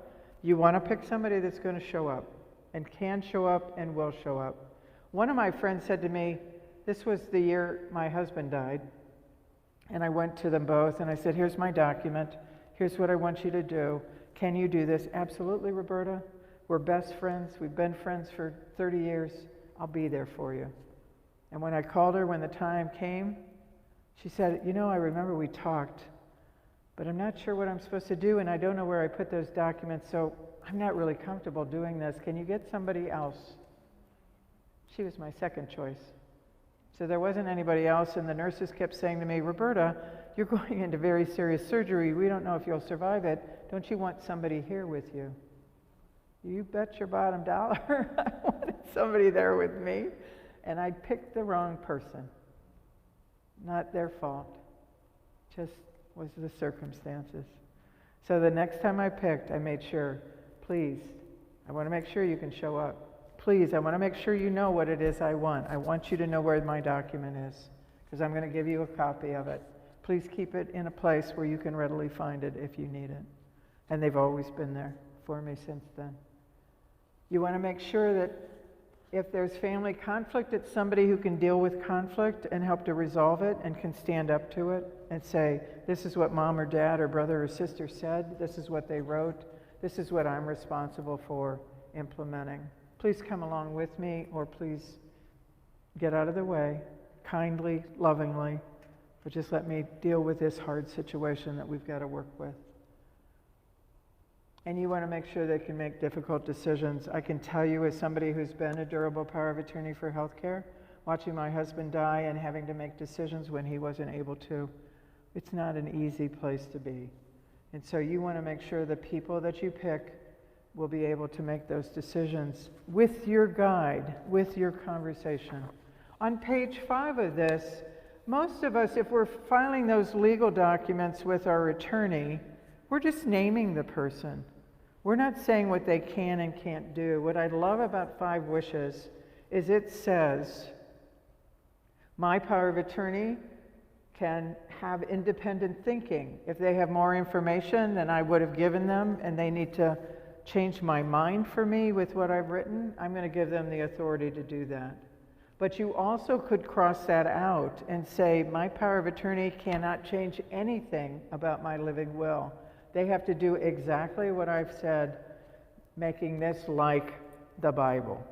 D: you want to pick somebody that's going to show up and can show up and will show up. One of my friends said to me, this was the year my husband died, and I went to them both and I said, here's my document, here's what I want you to do. Can you do this? Absolutely, Roberta. We're best friends. We've been friends for 30 years. I'll be there for you. And when I called her when the time came, she said, you know, I remember we talked, but I'm not sure what I'm supposed to do, and I don't know where I put those documents, so I'm not really comfortable doing this. Can you get somebody else? She was my second choice. So there wasn't anybody else, and the nurses kept saying to me, Roberta, you're going into very serious surgery. We don't know if you'll survive it. Don't you want somebody here with you? You bet your bottom dollar I wanted somebody there with me, and I picked the wrong person. Not their fault. Just was the circumstances. So the next time I picked, I made sure, please, I want to make sure you can show up. Please, I want to make sure you know what it is I want. I want you to know where my document is, because I'm going to give you a copy of it. Please keep it in a place where you can readily find it if you need it. And they've always been there for me since then. You want to make sure that if there's family conflict, it's somebody who can deal with conflict and help to resolve it and can stand up to it and say, this is what mom or dad or brother or sister said, this is what they wrote, this is what I'm responsible for implementing. Please come along with me, or please get out of the way, kindly, lovingly, but just let me deal with this hard situation that we've got to work with. And you want to make sure they can make difficult decisions. I can tell you, as somebody who's been a durable power of attorney for healthcare, watching my husband die and having to make decisions when he wasn't able to, it's not an easy place to be. And so you want to make sure the people that you pick will be able to make those decisions with your guide, with your conversation. On page 5 of this, most of us, if we're filing those legal documents with our attorney, we're just naming the person. We're not saying what they can and can't do. What I love about 5 Wishes is it says, my power of attorney can have independent thinking. If they have more information than I would have given them and they need to change my mind for me with what I've written, I'm going to give them the authority to do that. But you also could cross that out and say, my power of attorney cannot change anything about my living will. They have to do exactly what I've said, making this like the Bible.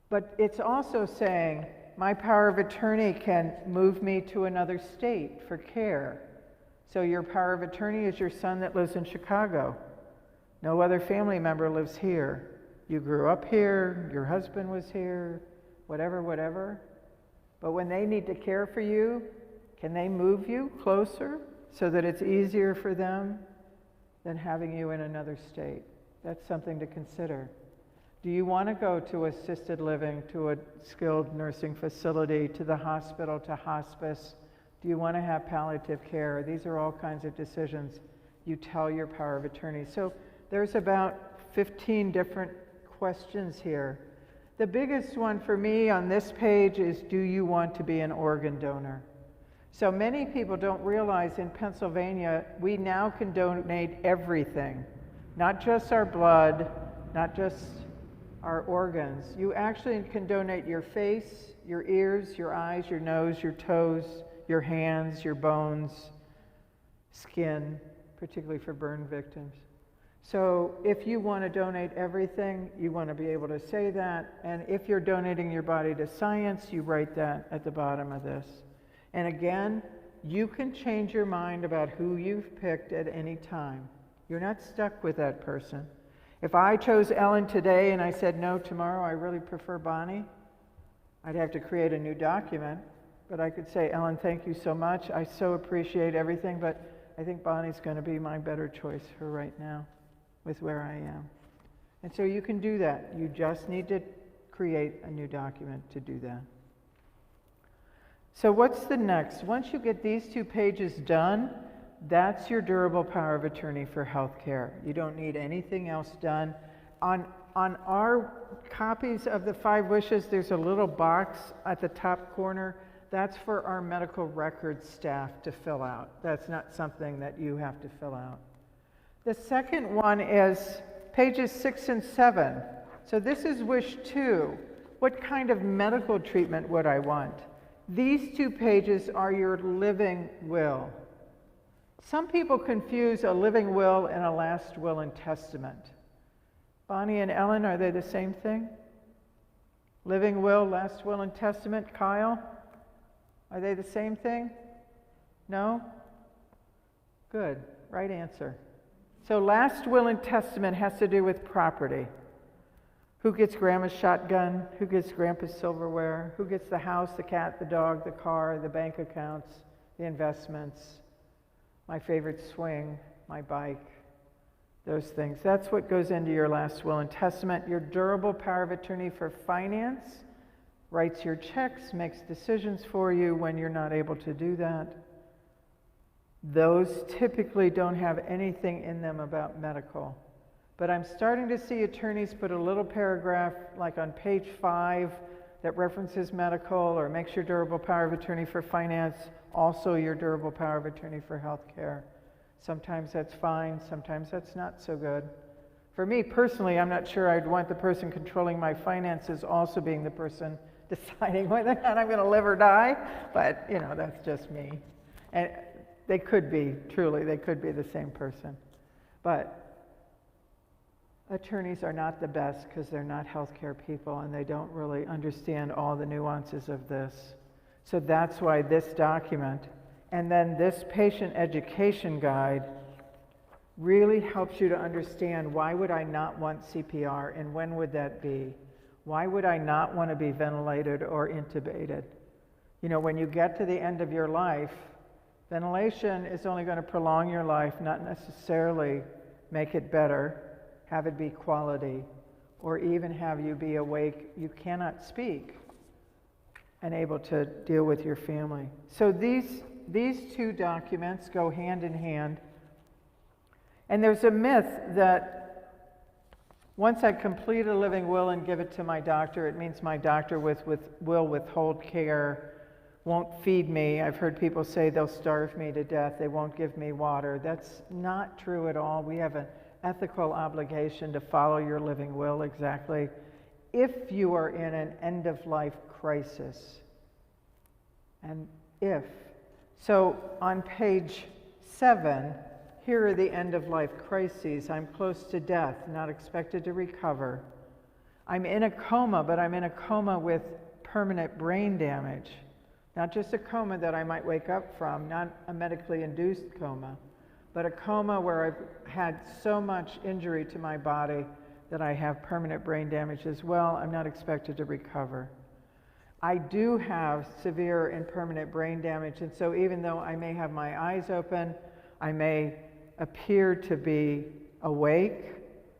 D: But it's also saying, my power of attorney can move me to another state for care. So your power of attorney is your son that lives in Chicago. No other family member lives here. You grew up here, your husband was here, whatever, whatever. But when they need to care for you, can they move you closer so that it's easier for them than having you in another state? That's something to consider. Do you want to go to assisted living, to a skilled nursing facility, to the hospital, to hospice? Do you want to have palliative care? These are all kinds of decisions you tell your power of attorney. So there's about 15 different questions here. The biggest one for me on this page is, do you want to be an organ donor? So many people don't realize in Pennsylvania, we now can donate everything, not just our blood, not just our organs. You actually can donate your face, your ears, your eyes, your nose, your toes, your hands, your bones, skin, particularly for burn victims. So if you want to donate everything, you want to be able to say that. And if you're donating your body to science, you write that at the bottom of this. And again, you can change your mind about who you've picked at any time. You're not stuck with that person. If I chose Ellen today and I said no tomorrow, I really prefer Bonnie, I'd have to create a new document. But I could say, Ellen, thank you so much. I so appreciate everything, but I think Bonnie's going to be my better choice for right now with where I am. And so you can do that. You just need to create a new document to do that. So what's the next? Once you get these 2 pages done, that's your durable power of attorney for healthcare. You don't need anything else done. On our copies of the 5 wishes, there's a little box at the top corner. That's for our medical records staff to fill out. That's not something that you have to fill out. The second one is pages 6 and 7. So this is wish 2. What kind of medical treatment would I want? These 2 pages are your living will. Some people confuse a living will and a last will and testament. Bonnie and Ellen, are they the same thing? Living will, last will, and testament. Kyle, are they the same thing? No? Good, right answer. So last will and testament has to do with property. Who gets Grandma's shotgun? Who gets Grandpa's silverware? Who gets the house, the cat, the dog, the car, the bank accounts, the investments, my favorite swing, my bike, those things. That's what goes into your last will and testament. Your durable power of attorney for finance writes your checks, makes decisions for you when you're not able to do that. Those typically don't have anything in them about medical. But I'm starting to see attorneys put a little paragraph like on page 5 that references medical or makes your durable power of attorney for finance also your durable power of attorney for health care. Sometimes that's fine, sometimes that's not so good. For me personally, I'm not sure I'd want the person controlling my finances also being the person deciding whether or not I'm going to live or die, but you know, that's just me. And they could be, truly, they could be the same person. But attorneys are not the best because they're not healthcare people and they don't really understand all the nuances of this. So that's why this document and then this patient education guide really helps you to understand, why would I not want CPR and when would that be? Why would I not want to be ventilated or intubated? You know, when you get to the end of your life, ventilation is only going to prolong your life, not necessarily make it better, have it be quality, or even have you be awake. You cannot speak and able to deal with your family. So these 2 documents go hand in hand. And there's a myth that once I complete a living will and give it to my doctor, it means my doctor will withhold care, won't feed me. I've heard people say they'll starve me to death, they won't give me water. That's not true at all. We have an ethical obligation to follow your living will exactly if you are in an end-of-life crisis. And if. So on page 7, here are the end-of-life crises. I'm close to death, not expected to recover. I'm in a coma, but I'm in a coma with permanent brain damage. Not just a coma that I might wake up from, not a medically induced coma, but a coma where I've had so much injury to my body that I have permanent brain damage as well. I'm not expected to recover. I do have severe and permanent brain damage, and so even though I may have my eyes open, I may appear to be awake.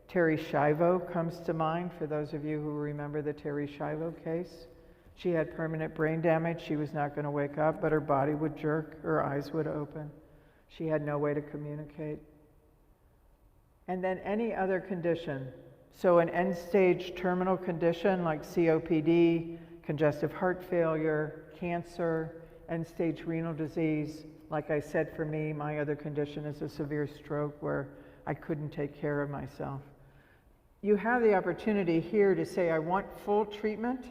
D: Terry Schiavo comes to mind, for those of you who remember the Terry Schiavo case. She had permanent brain damage. She was not going to wake up, but her body would jerk, her eyes would open. She had no way to communicate. And then any other condition. So an end-stage terminal condition like COPD, congestive heart failure, cancer, end-stage renal disease. Like I said, for me, my other condition is a severe stroke where I couldn't take care of myself. You have the opportunity here to say, I want full treatment.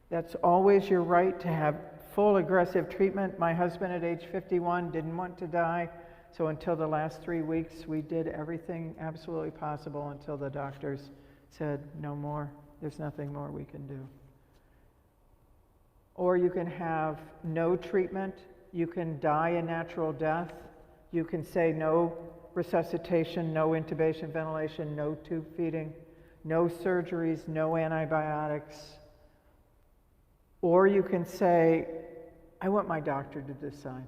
D: That's always your right to have full aggressive treatment. My husband at age 51 didn't want to die, so until the last 3 weeks, we did everything absolutely possible until the doctors said, no more, there's nothing more we can do. Or you can have no treatment, you can die a natural death, you can say no resuscitation, no intubation, ventilation, no tube feeding, no surgeries, no antibiotics. Or you can say, I want my doctor to decide.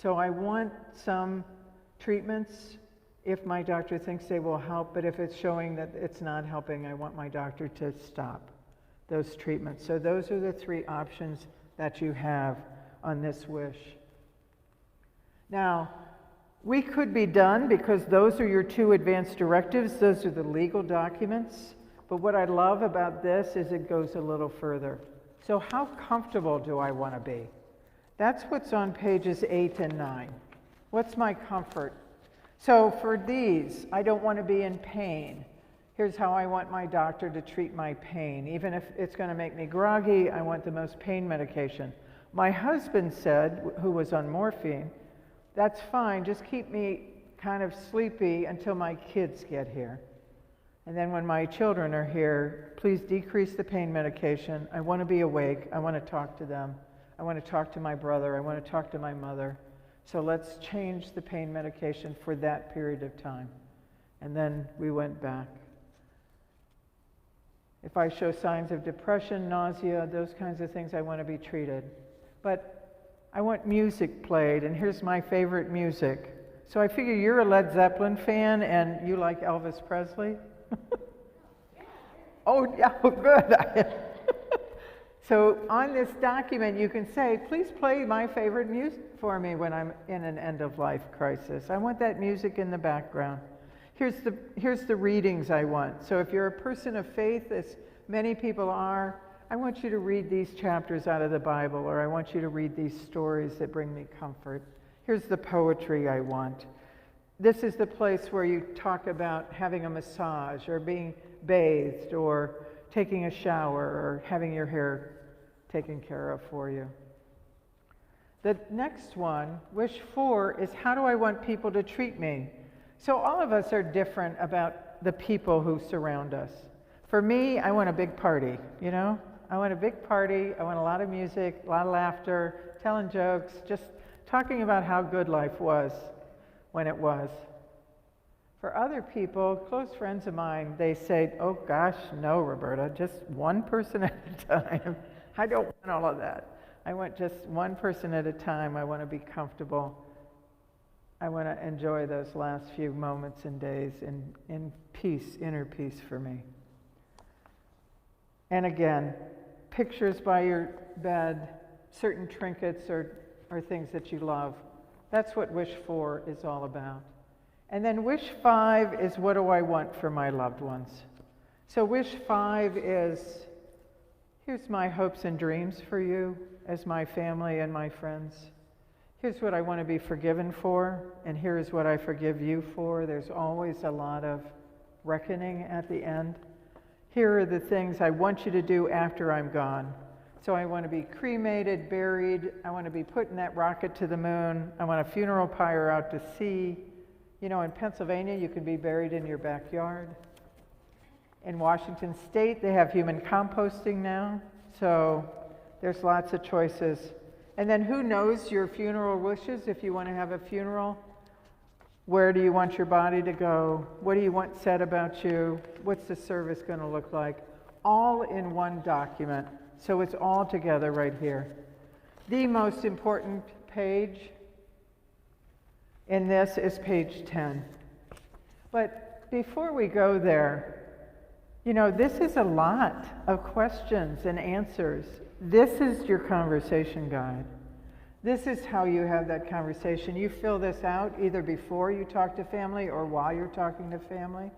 D: So I want some treatments if my doctor thinks they will help, but if it's showing that it's not helping, I want my doctor to stop those treatments. So those are the 3 options that you have on this wish. Now, we could be done because those are your 2 advance directives. Those are the legal documents. But what I love about this is it goes a little further. So how comfortable do I want to be? That's what's on pages 8 and 9. What's my comfort? So for these, I don't want to be in pain. Here's how I want my doctor to treat my pain. Even if it's going to make me groggy, I want the most pain medication. My husband said, who was on morphine, that's fine, just keep me kind of sleepy until my kids get here. And then when my children are here, please decrease the pain medication. I want to be awake. I want to talk to them. I want to talk to my brother. I want to talk to my mother. So let's change the pain medication for that period of time. And then we went back. If I show signs of depression, nausea, those kinds of things, I want to be treated. But I want music played, and here's my favorite music. So I figure you're a Led Zeppelin fan and you like Elvis Presley? Oh, yeah, good. So on this document, you can say, please play my favorite music for me when I'm in an end-of-life crisis. I want that music in the background. Here's the readings I want. So if you're a person of faith, as many people are, I want you to read these chapters out of the Bible, or I want you to read these stories that bring me comfort. Here's the poetry I want. This is the place where you talk about having a massage, or being bathed, or taking a shower, or having your hair taken care of for you. The next one, wish 4, is how do I want people to treat me? So all of us are different about the people who surround us. For me, I want a big party, you know? I want a big party, I want a lot of music, a lot of laughter, telling jokes, just talking about how good life was when it was. For other people, close friends of mine, they say, oh gosh, no, Roberta, just one person at a time. I don't want all of that. I want just one person at a time. I want to be comfortable. I want to enjoy those last few moments and days in peace, inner peace for me. And again, pictures by your bed, certain trinkets or things that you love. That's what wish 4 is all about. And then wish 5 is what do I want for my loved ones? So wish 5 is, here's my hopes and dreams for you as my family and my friends. Here's what I want to be forgiven for, and here's what I forgive you for. There's always a lot of reckoning at the end. Here are the things I want you to do after I'm gone. So I want to be cremated, buried. I want to be put in that rocket to the moon. I want a funeral pyre out to sea. You know, in Pennsylvania, you can be buried in your backyard. In Washington State, they have human composting now. So there's lots of choices. And then who knows your funeral wishes if you want to have a funeral? Where do you want your body to go? What do you want said about you? What's the service going to look like? All in one document. So it's all together right here. The most important page in this is page 10. But before we go there, you know, this is a lot of questions and answers. This is your conversation guide. This is how you have that conversation. You fill this out either before you talk to family or while you're talking to family,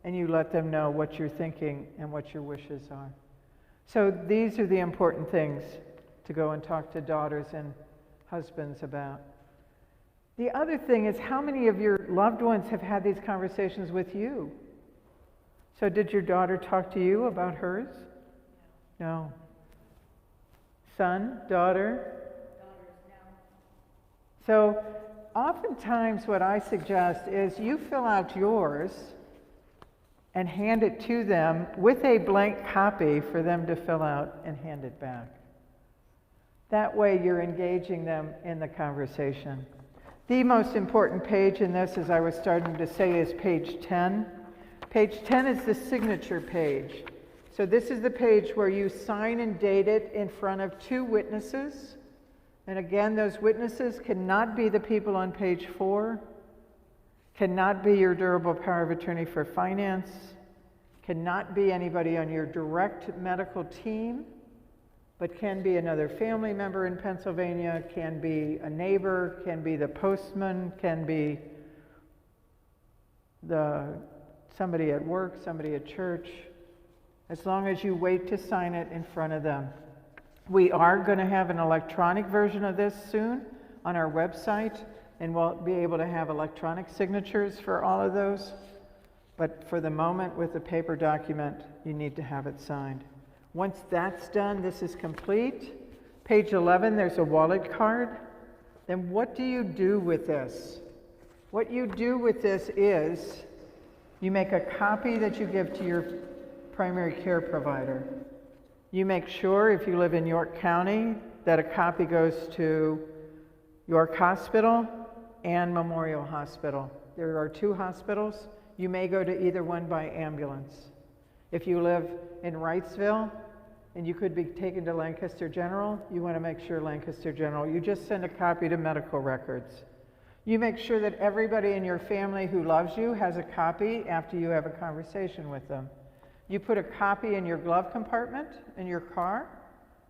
D: and you let them know what you're thinking and what your wishes are. So these are the important things to go and talk to daughters and husbands about. The other thing is, how many of your loved ones have had these conversations with you? So did your daughter talk to you about hers? No. Son, daughter? So oftentimes what I suggest is you fill out yours and hand it to them with a blank copy for them to fill out and hand it back. That way you're engaging them in the conversation. The most important page in this, as I was starting to say, is page 10. Page 10 is the signature page. So this is the page where you sign and date it in front of two witnesses. And again, those witnesses cannot be the people on page 4, cannot be your durable power of attorney for finance, cannot be anybody on your direct medical team, but can be another family member in Pennsylvania, can be a neighbor, can be the postman, can be somebody at work, somebody at church, as long as you wait to sign it in front of them. We are going to have an electronic version of this soon on our website, and we'll be able to have electronic signatures for all of those. But for the moment, with the paper document, you need to have it signed. Once that's done, this is complete. Page 11, there's a wallet card. Then what do you do with this? What you do with this is you make a copy that you give to your primary care provider. You make sure, if you live in York County, that a copy goes to York Hospital and Memorial Hospital. There are 2 hospitals. You may go to either one by ambulance. If you live in Wrightsville and you could be taken to Lancaster General, you want to make sure Lancaster General, you just send a copy to medical records. You make sure that everybody in your family who loves you has a copy after you have a conversation with them. You put a copy in your glove compartment in your car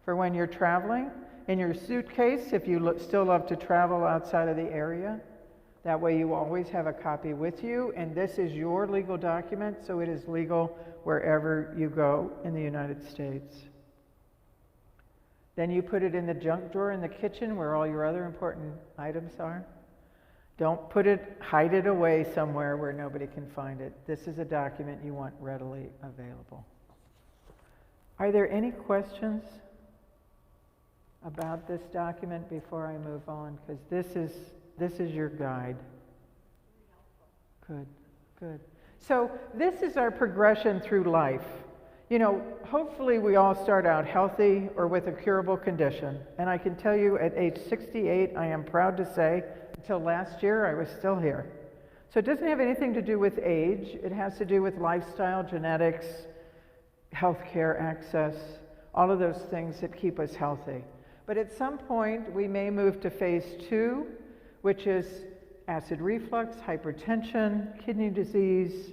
D: for when you're traveling, in your suitcase if you still love to travel outside of the area. That way you always have a copy with you, and this is your legal document, so it is legal wherever you go in the United States. Then you put it in the junk drawer in the kitchen where all your other important items are. Don't hide it away somewhere where nobody can find it. This is a document you want readily available. Are there any questions about this document before I move on? Because this is your guide. Good, good. So this is our progression through life. You know, hopefully we all start out healthy or with a curable condition. And I can tell you at age 68, I am proud to say, until last year, I was still here. So it doesn't have anything to do with age. It has to do with lifestyle, genetics, healthcare access, all of those things that keep us healthy. But at some point, we may move to phase 2, which is acid reflux, hypertension, kidney disease,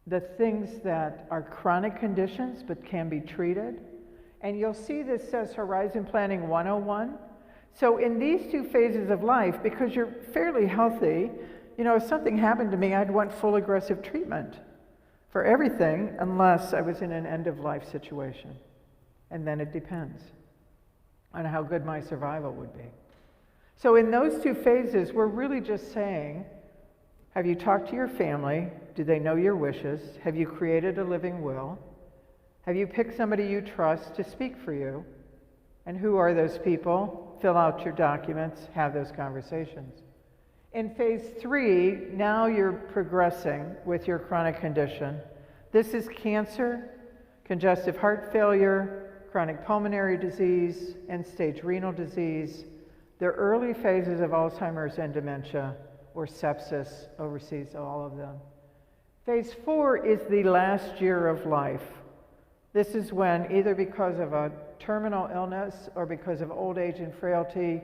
D: the things that are chronic conditions but can be treated. And you'll see this says Horizon Planning 101. So in these 2 phases of life, because you're fairly healthy, you know, if something happened to me, I'd want full aggressive treatment for everything unless I was in an end-of-life situation. And then it depends on how good my survival would be. So in those two phases, we're really just saying, have you talked to your family? Do they know your wishes? Have you created a living will? Have you picked somebody you trust to speak for you? And who are those people? Fill out your documents, have those conversations. In phase 3, now you're progressing with your chronic condition. This is cancer, congestive heart failure, chronic pulmonary disease, end-stage renal disease, the early phases of Alzheimer's and dementia, or sepsis oversees all of them. Phase 4 is the last year of life. This is when, either because of a terminal illness or because of old age and frailty,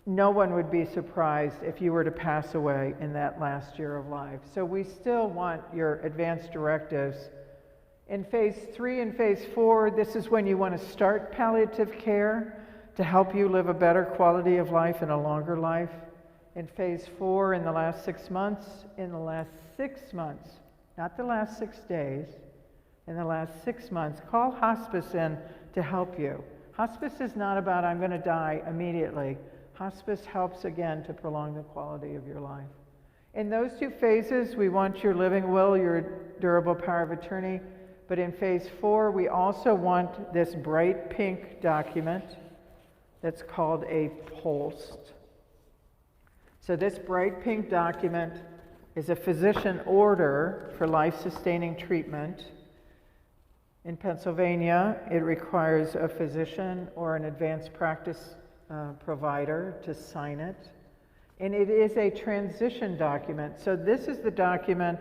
D: no one would be surprised if you were to pass away in that last year of life. So we still want your advance directives. In phase 3 and phase 4, this is when you want to start palliative care to help you live a better quality of life and a longer life. In phase 4, in the last 6 months, not the last 6 days, in the last 6 months, call hospice in to help you. Hospice is not about, I'm going to die immediately. Hospice helps, again, to prolong the quality of your life. In those two phases, we want your living will, your durable power of attorney. But in phase 4, we also want this bright pink document that's called a POLST. So this bright pink document is a physician order for life-sustaining treatment. In Pennsylvania, it requires a physician or an advanced practice provider to sign it. And it is a transition document. So this is the document,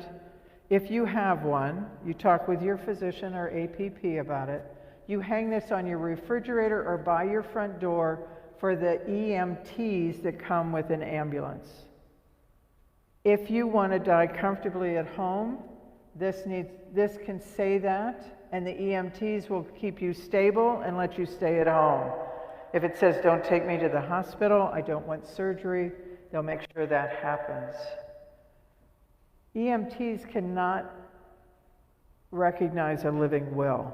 D: if you have one, you talk with your physician or APP about it, you hang this on your refrigerator or by your front door for the EMTs that come with an ambulance. If you want to die comfortably at home, this can say that, and the EMTs will keep you stable and let you stay at home. If it says, don't take me to the hospital, I don't want surgery, they'll make sure that happens. EMTs cannot recognize a living will.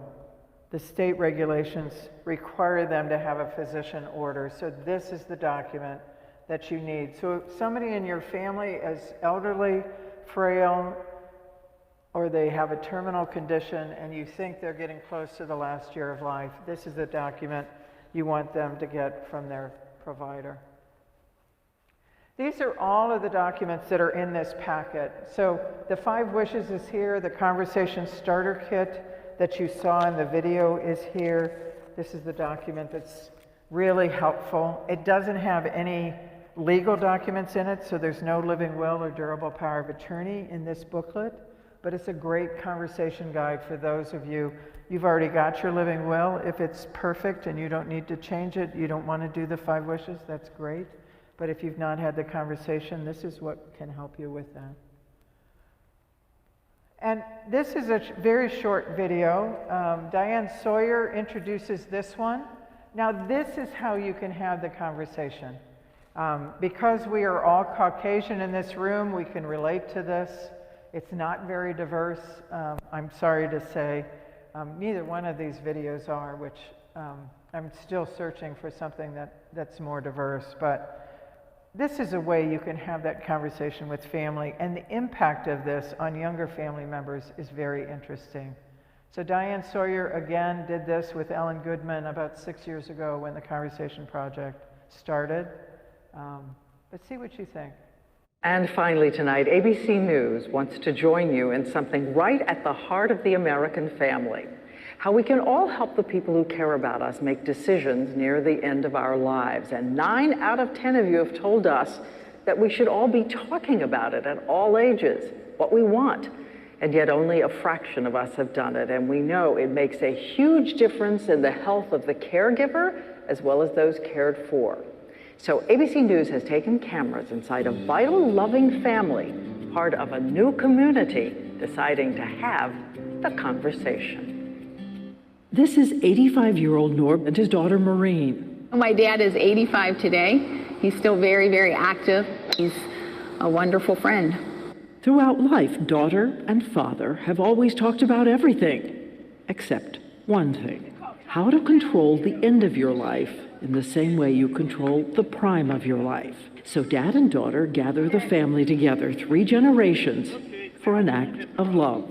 D: The state regulations require them to have a physician order, so this is the document that you need. So if somebody in your family is elderly, frail, or they have a terminal condition and you think they're getting close to the last year of life, this is the document you want them to get from their provider. These are all of the documents that are in this packet. So the 5 wishes is here, the conversation starter kit that you saw in the video is here. This is the document that's really helpful. It doesn't have any legal documents in it, so there's no living will or durable power of attorney in this booklet, but it's a great conversation guide for those of you. You've already got your living will. If it's perfect and you don't need to change it, you don't want to do the 5 wishes, that's great. But if you've not had the conversation, this is what can help you with that. And this is a very short video. Diane Sawyer introduces this one. Now this is how you can have the conversation. Because we are all Caucasian in this room, we can relate to this. It's not very diverse, I'm sorry to say. Neither one of these videos are, which I'm still searching for something that's more diverse. But this is a way you can have that conversation with family, and the impact of this on younger family members is very interesting. So Diane Sawyer, again, did this with Ellen Goodman about 6 years ago when the Conversation Project started. But see what you think.
Q: And finally tonight, ABC News wants to join you in something right at the heart of the American family. How we can all help the people who care about us make decisions near the end of our lives. And 9 out of 10 of you have told us that we should all be talking about it at all ages, what we want. And yet only a fraction of us have done it. And we know it makes a huge difference in the health of the caregiver as well as those cared for. So ABC News has taken cameras inside a vital, loving family, part of a new community, deciding to have the conversation.
R: This is 85-year-old Norm and his daughter Maureen.
S: My dad is 85 today. He's still very, very active. He's a wonderful friend.
R: Throughout life, daughter and father have always talked about everything, except one thing. how to control the end of your life in the same way you control the prime of your life. So dad and daughter gather the family together, 3 generations, for an act of love.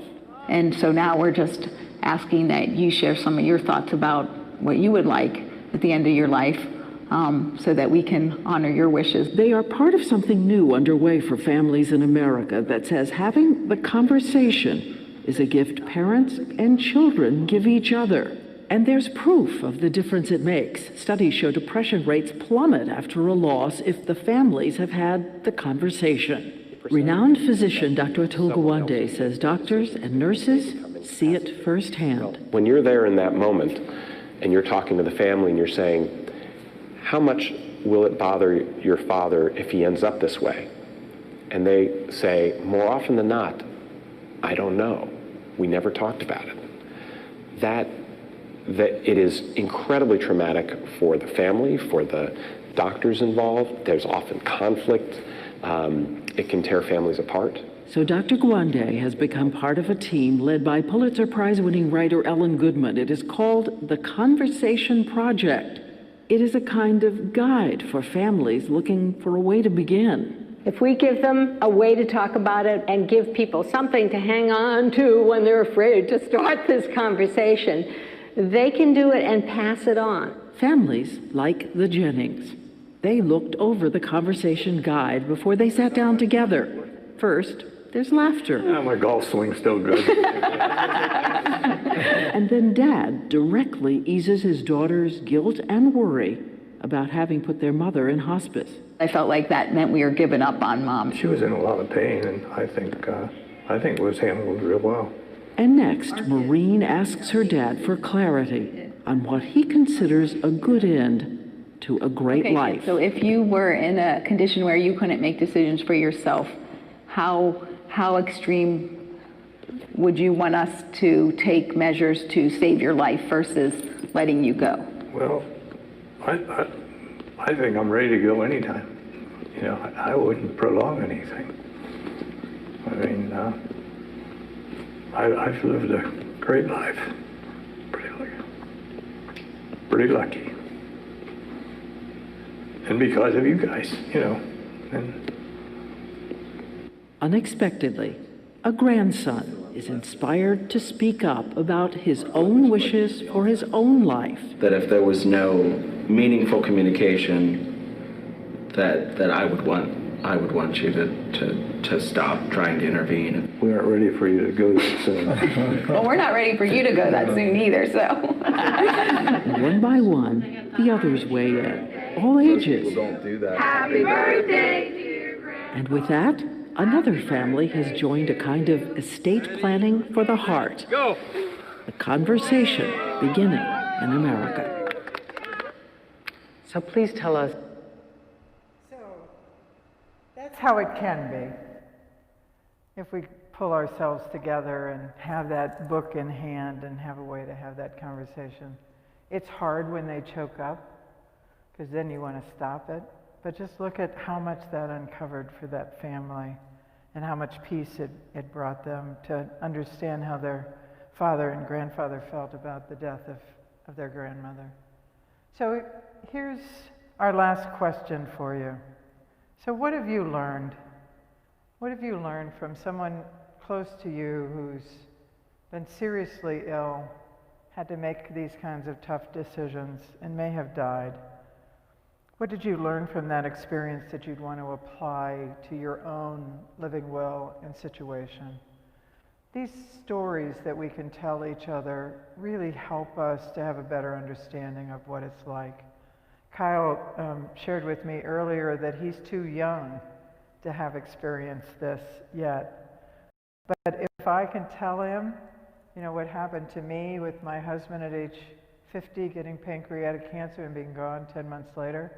S: And so now we're just asking that you share some of your thoughts about what you would like at the end of your life, so that we can honor your wishes.
R: They are part of something new underway for families in America that says having the conversation is a gift parents and children give each other. And there's proof of the difference it makes. Studies show depression rates plummet after a loss if the families have had the conversation. Renowned physician Dr. Atul Gawande says doctors and nurses see it firsthand.
T: When you're there in that moment and you're talking to the family and you're saying, how much will it bother your father if he ends up this way? And they say, more often than not, I don't know. We never talked about it. That it is incredibly traumatic for the family, for the doctors involved. There's often conflict. It can tear families apart.
R: So Dr. Gawande has become part of a team led by Pulitzer Prize-winning writer Ellen Goodman. It is called the Conversation Project. It is a kind of guide for families looking for a way to begin.
M: If we give them a way to talk about it and give people something to hang on to when they're afraid to start this conversation, they can do it and pass it on.
R: Families like the Jennings. They looked over the conversation guide before they sat down together. First, there's laughter.
J: Yeah, my golf swing's still good.
R: And then Dad directly eases his daughter's guilt and worry about having put their mother in hospice.
S: I felt like that meant we were giving up on Mom.
J: She was in a lot of pain, and I think it was handled real well.
R: And next, Maureen asks her dad for clarity on what he considers a good end to a great life.
S: So if you were in a condition where you couldn't make decisions for yourself, how extreme would you want us to take measures to save your life versus letting you go?
J: Well, I think I'm ready to go anytime. You know, I wouldn't prolong anything. I mean, I've lived a great life. Pretty lucky. And because of you guys, you know. And
R: unexpectedly, a grandson is inspired to speak up about his own wishes for his own life.
U: That if there was no meaningful communication, that I would want you to stop trying to intervene.
J: We aren't ready for you to go that soon.
S: Well, we're not ready for you to go that soon either, so.
R: One by one, the others weigh in, all ages.
U: People don't do that.
B: Happy birthday, dear Grandma.
R: And with that, another family has joined a kind of estate planning for the heart.
A: Go.
R: A conversation beginning in America.
Q: So please tell us.
D: That's how it can be. If we pull ourselves together and have that book in hand and have a way to have that conversation. It's hard when they choke up, because then you want to stop it. But just look at how much that uncovered for that family and how much peace it brought them to understand how their father and grandfather felt about the death of their grandmother. So here's our last question for you. So what have you learned? What have you learned from someone close to you who's been seriously ill, had to make these kinds of tough decisions, and may have died? What did you learn from that experience that you'd want to apply to your own living will and situation? These stories that we can tell each other really help us to have a better understanding of what it's like. Kyle shared with me earlier that he's too young to have experienced this yet. But if I can tell him, you know, what happened to me with my husband at age 50 getting pancreatic cancer and being gone 10 months later,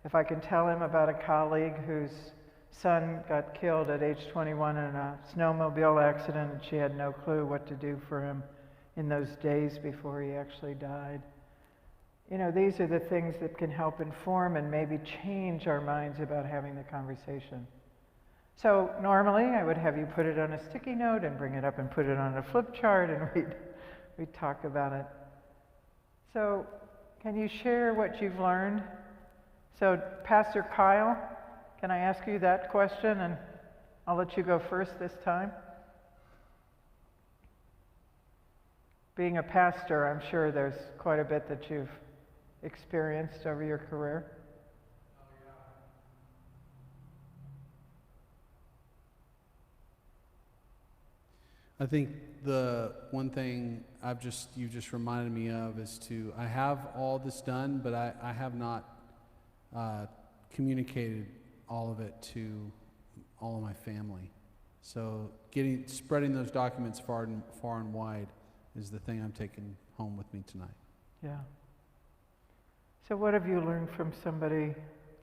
D: if I can tell him about a colleague whose son got killed at age 21 in a snowmobile accident and she had no clue what to do for him in those days before he actually died. You know, these are the things that can help inform and maybe change our minds about having the conversation. So normally I would have you put it on a sticky note and bring it up and put it on a flip chart and we'd talk about it. So, can you share what you've learned? So, Pastor Kyle, can I ask you that question? And I'll let you go first this time. Being a pastor, I'm sure there's quite a bit that you've experienced over your career.
F: I think the one thing you've just reminded me of is I have all this done, but I have not communicated all of it to all of my family. So spreading those documents far and wide is the thing I'm taking home with me tonight.
D: Yeah. So what have you learned from somebody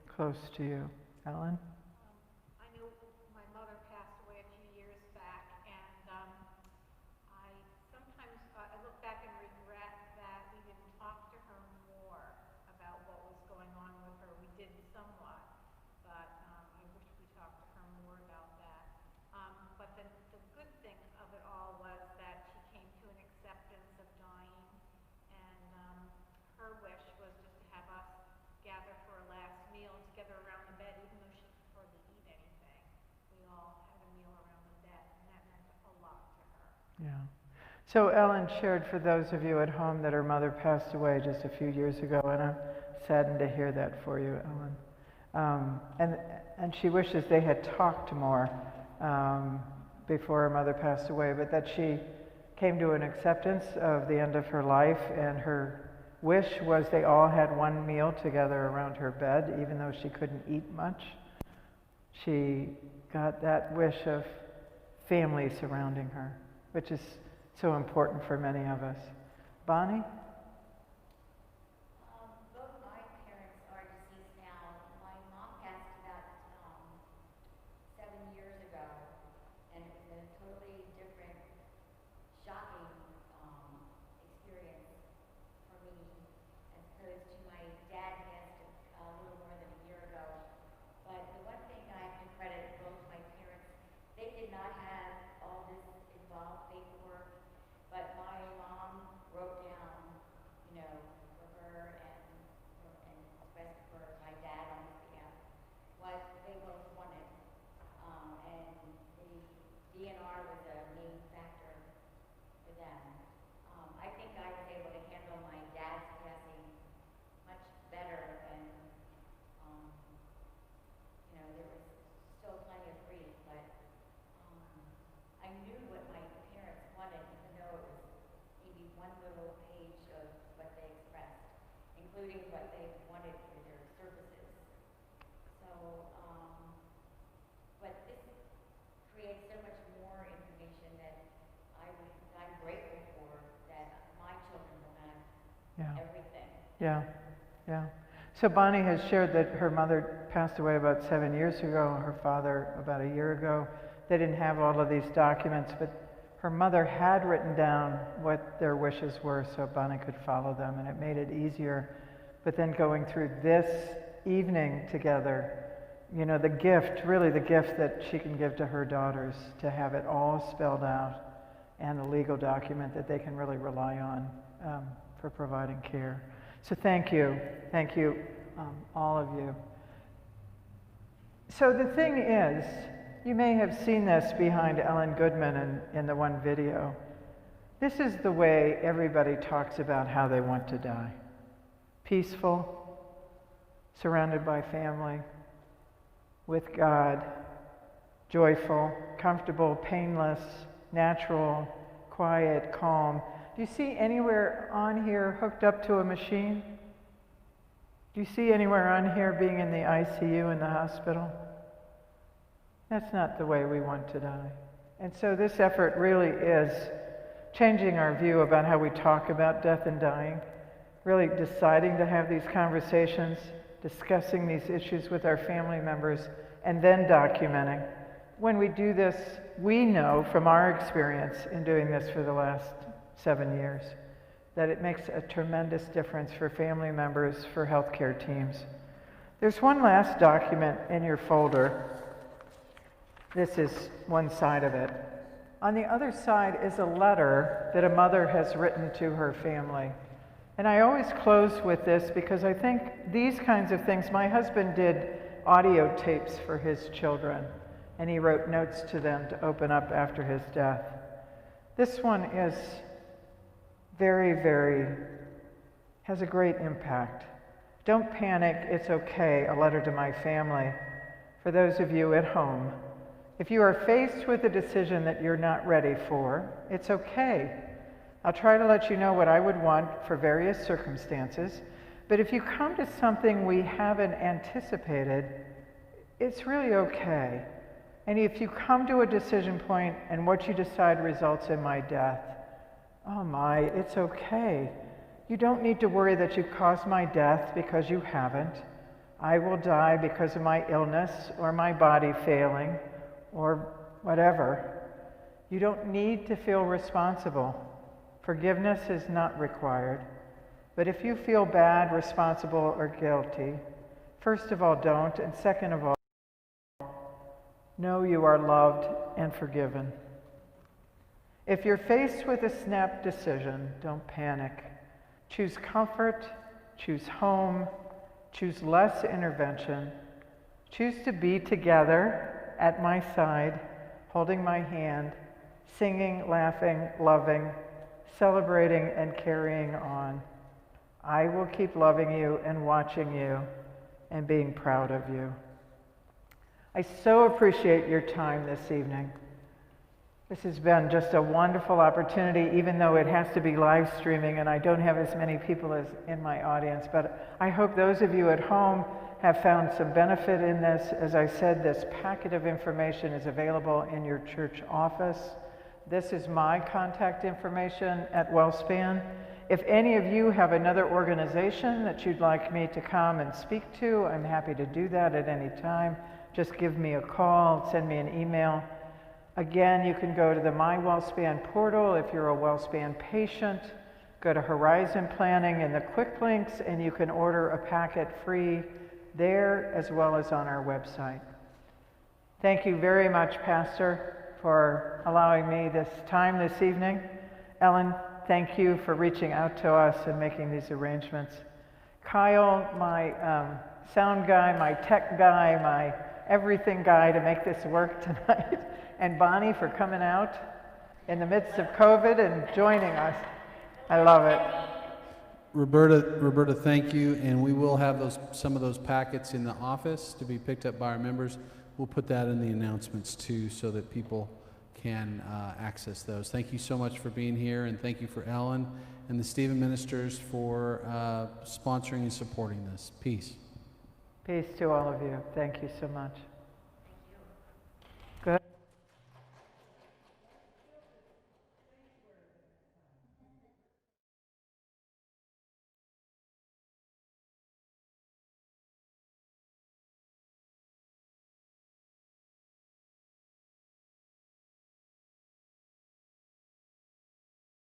D: close to you, Ellen?
B: I know my mother passed away a few years back, and I sometimes I look back and regret that we didn't talk to her more about what was going on with her. We did somewhat, but I wish we talked to her more about that. But the good thing of it all was that she came to an acceptance of dying, and her wish was just to have us gather for a last meal together around the bed, even though she could hardly eat anything. We all had a meal around the bed, and that meant a lot to her.
D: Yeah. So Ellen shared for those of you at home that her mother passed away just a few years ago, and I'm saddened to hear that for you, Ellen. And she wishes they had talked more before her mother passed away, but that she came to an acceptance of the end of her life, and her wish was they all had one meal together around her bed, even though she couldn't eat much. She got that wish of family surrounding her, which is so important for many of us. Bonnie?
E: Both my parents are deceased now. My mom passed about 7 years ago, and it was a totally different, shocking experience for me as opposed to my dad passed a little more than a year ago. But the one thing I have to credit both my parents, they did not have all this involved paperwork, but my mom wrote down, for her and expressed for my dad on his behalf what they both wanted. And the DNR was a main factor for them. I think I was able to handle my dad's passing much better than, there was still plenty of grief, but I knew what my parents wanted, even though it was maybe one little page of what they expressed, including what they wanted for their services. So, but this creates so much more information that I'm grateful for, that my children will have everything.
D: Yeah, yeah. So Bonnie has shared that her mother passed away about 7 years ago, her father about a year ago. They didn't have all of these documents, but her mother had written down what their wishes were so Bonnie could follow them, and it made it easier. But then going through this evening together, the gift, really the gift that she can give to her daughters, to have it all spelled out and a legal document that they can really rely on for providing care. So thank you, all of you. So the thing is, you may have seen this behind Ellen Goodman in the one video. This is the way everybody talks about how they want to die. Peaceful, surrounded by family, with God, joyful, comfortable, painless, natural, quiet, calm. Do you see anywhere on here hooked up to a machine? Do you see anywhere on here being in the ICU in the hospital? That's not the way we want to die. And so this effort really is changing our view about how we talk about death and dying, really deciding to have these conversations, discussing these issues with our family members, and then documenting. When we do this, we know from our experience in doing this for the last 7 years that it makes a tremendous difference for family members, for healthcare teams. There's one last document in your folder. This is one side of it. On the other side is a letter that a mother has written to her family. And I always close with this because I think these kinds of things, my husband did audio tapes for his children, and he wrote notes to them to open up after his death. This one is has a great impact. Don't panic, it's okay, a letter to my family. For those of you at home, if you are faced with a decision that you're not ready for, it's okay. I'll try to let you know what I would want for various circumstances, but if you come to something we haven't anticipated, it's really okay. And if you come to a decision point and what you decide results in my death, oh my, it's okay. You don't need to worry that you caused my death because you haven't. I will die because of my illness or my body failing or whatever. You don't need to feel responsible. Forgiveness is not required. But if you feel bad, responsible, or guilty, first of all, don't, and second of all, know you are loved and forgiven. If you're faced with a snap decision, don't panic. Choose comfort, choose home, choose less intervention. Choose to be together at my side, holding my hand, singing, laughing, loving, celebrating, and carrying on. I will keep loving you and watching you and being proud of you. I so appreciate your time this evening. This has been just a wonderful opportunity, even though it has to be live streaming and I don't have as many people as in my audience. But I hope those of you at home have found some benefit in this. As I said, this packet of information is available in your church office. This is my contact information at WellSpan. If any of you have another organization that you'd like me to come and speak to, I'm happy to do that at any time. Just give me a call, send me an email. Again, you can go to the My WellSpan portal if you're a WellSpan patient. Go to Horizon Planning in the quick links, and you can order a packet free there as well as on our website. Thank you very much, Pastor, for allowing me this time this evening. Ellen, thank you for reaching out to us and making these arrangements. Kyle, my sound guy, my tech guy, my everything guy to make this work tonight. And Bonnie for coming out in the midst of COVID and joining us. I love it.
F: Roberta, thank you. And we will have some of those packets in the office to be picked up by our members. We'll put that in the announcements too so that people can access those. Thank you so much for being here, and thank you for Ellen and the Stephen Ministers for sponsoring and supporting this. Peace.
D: Peace to all of you. Thank you so much.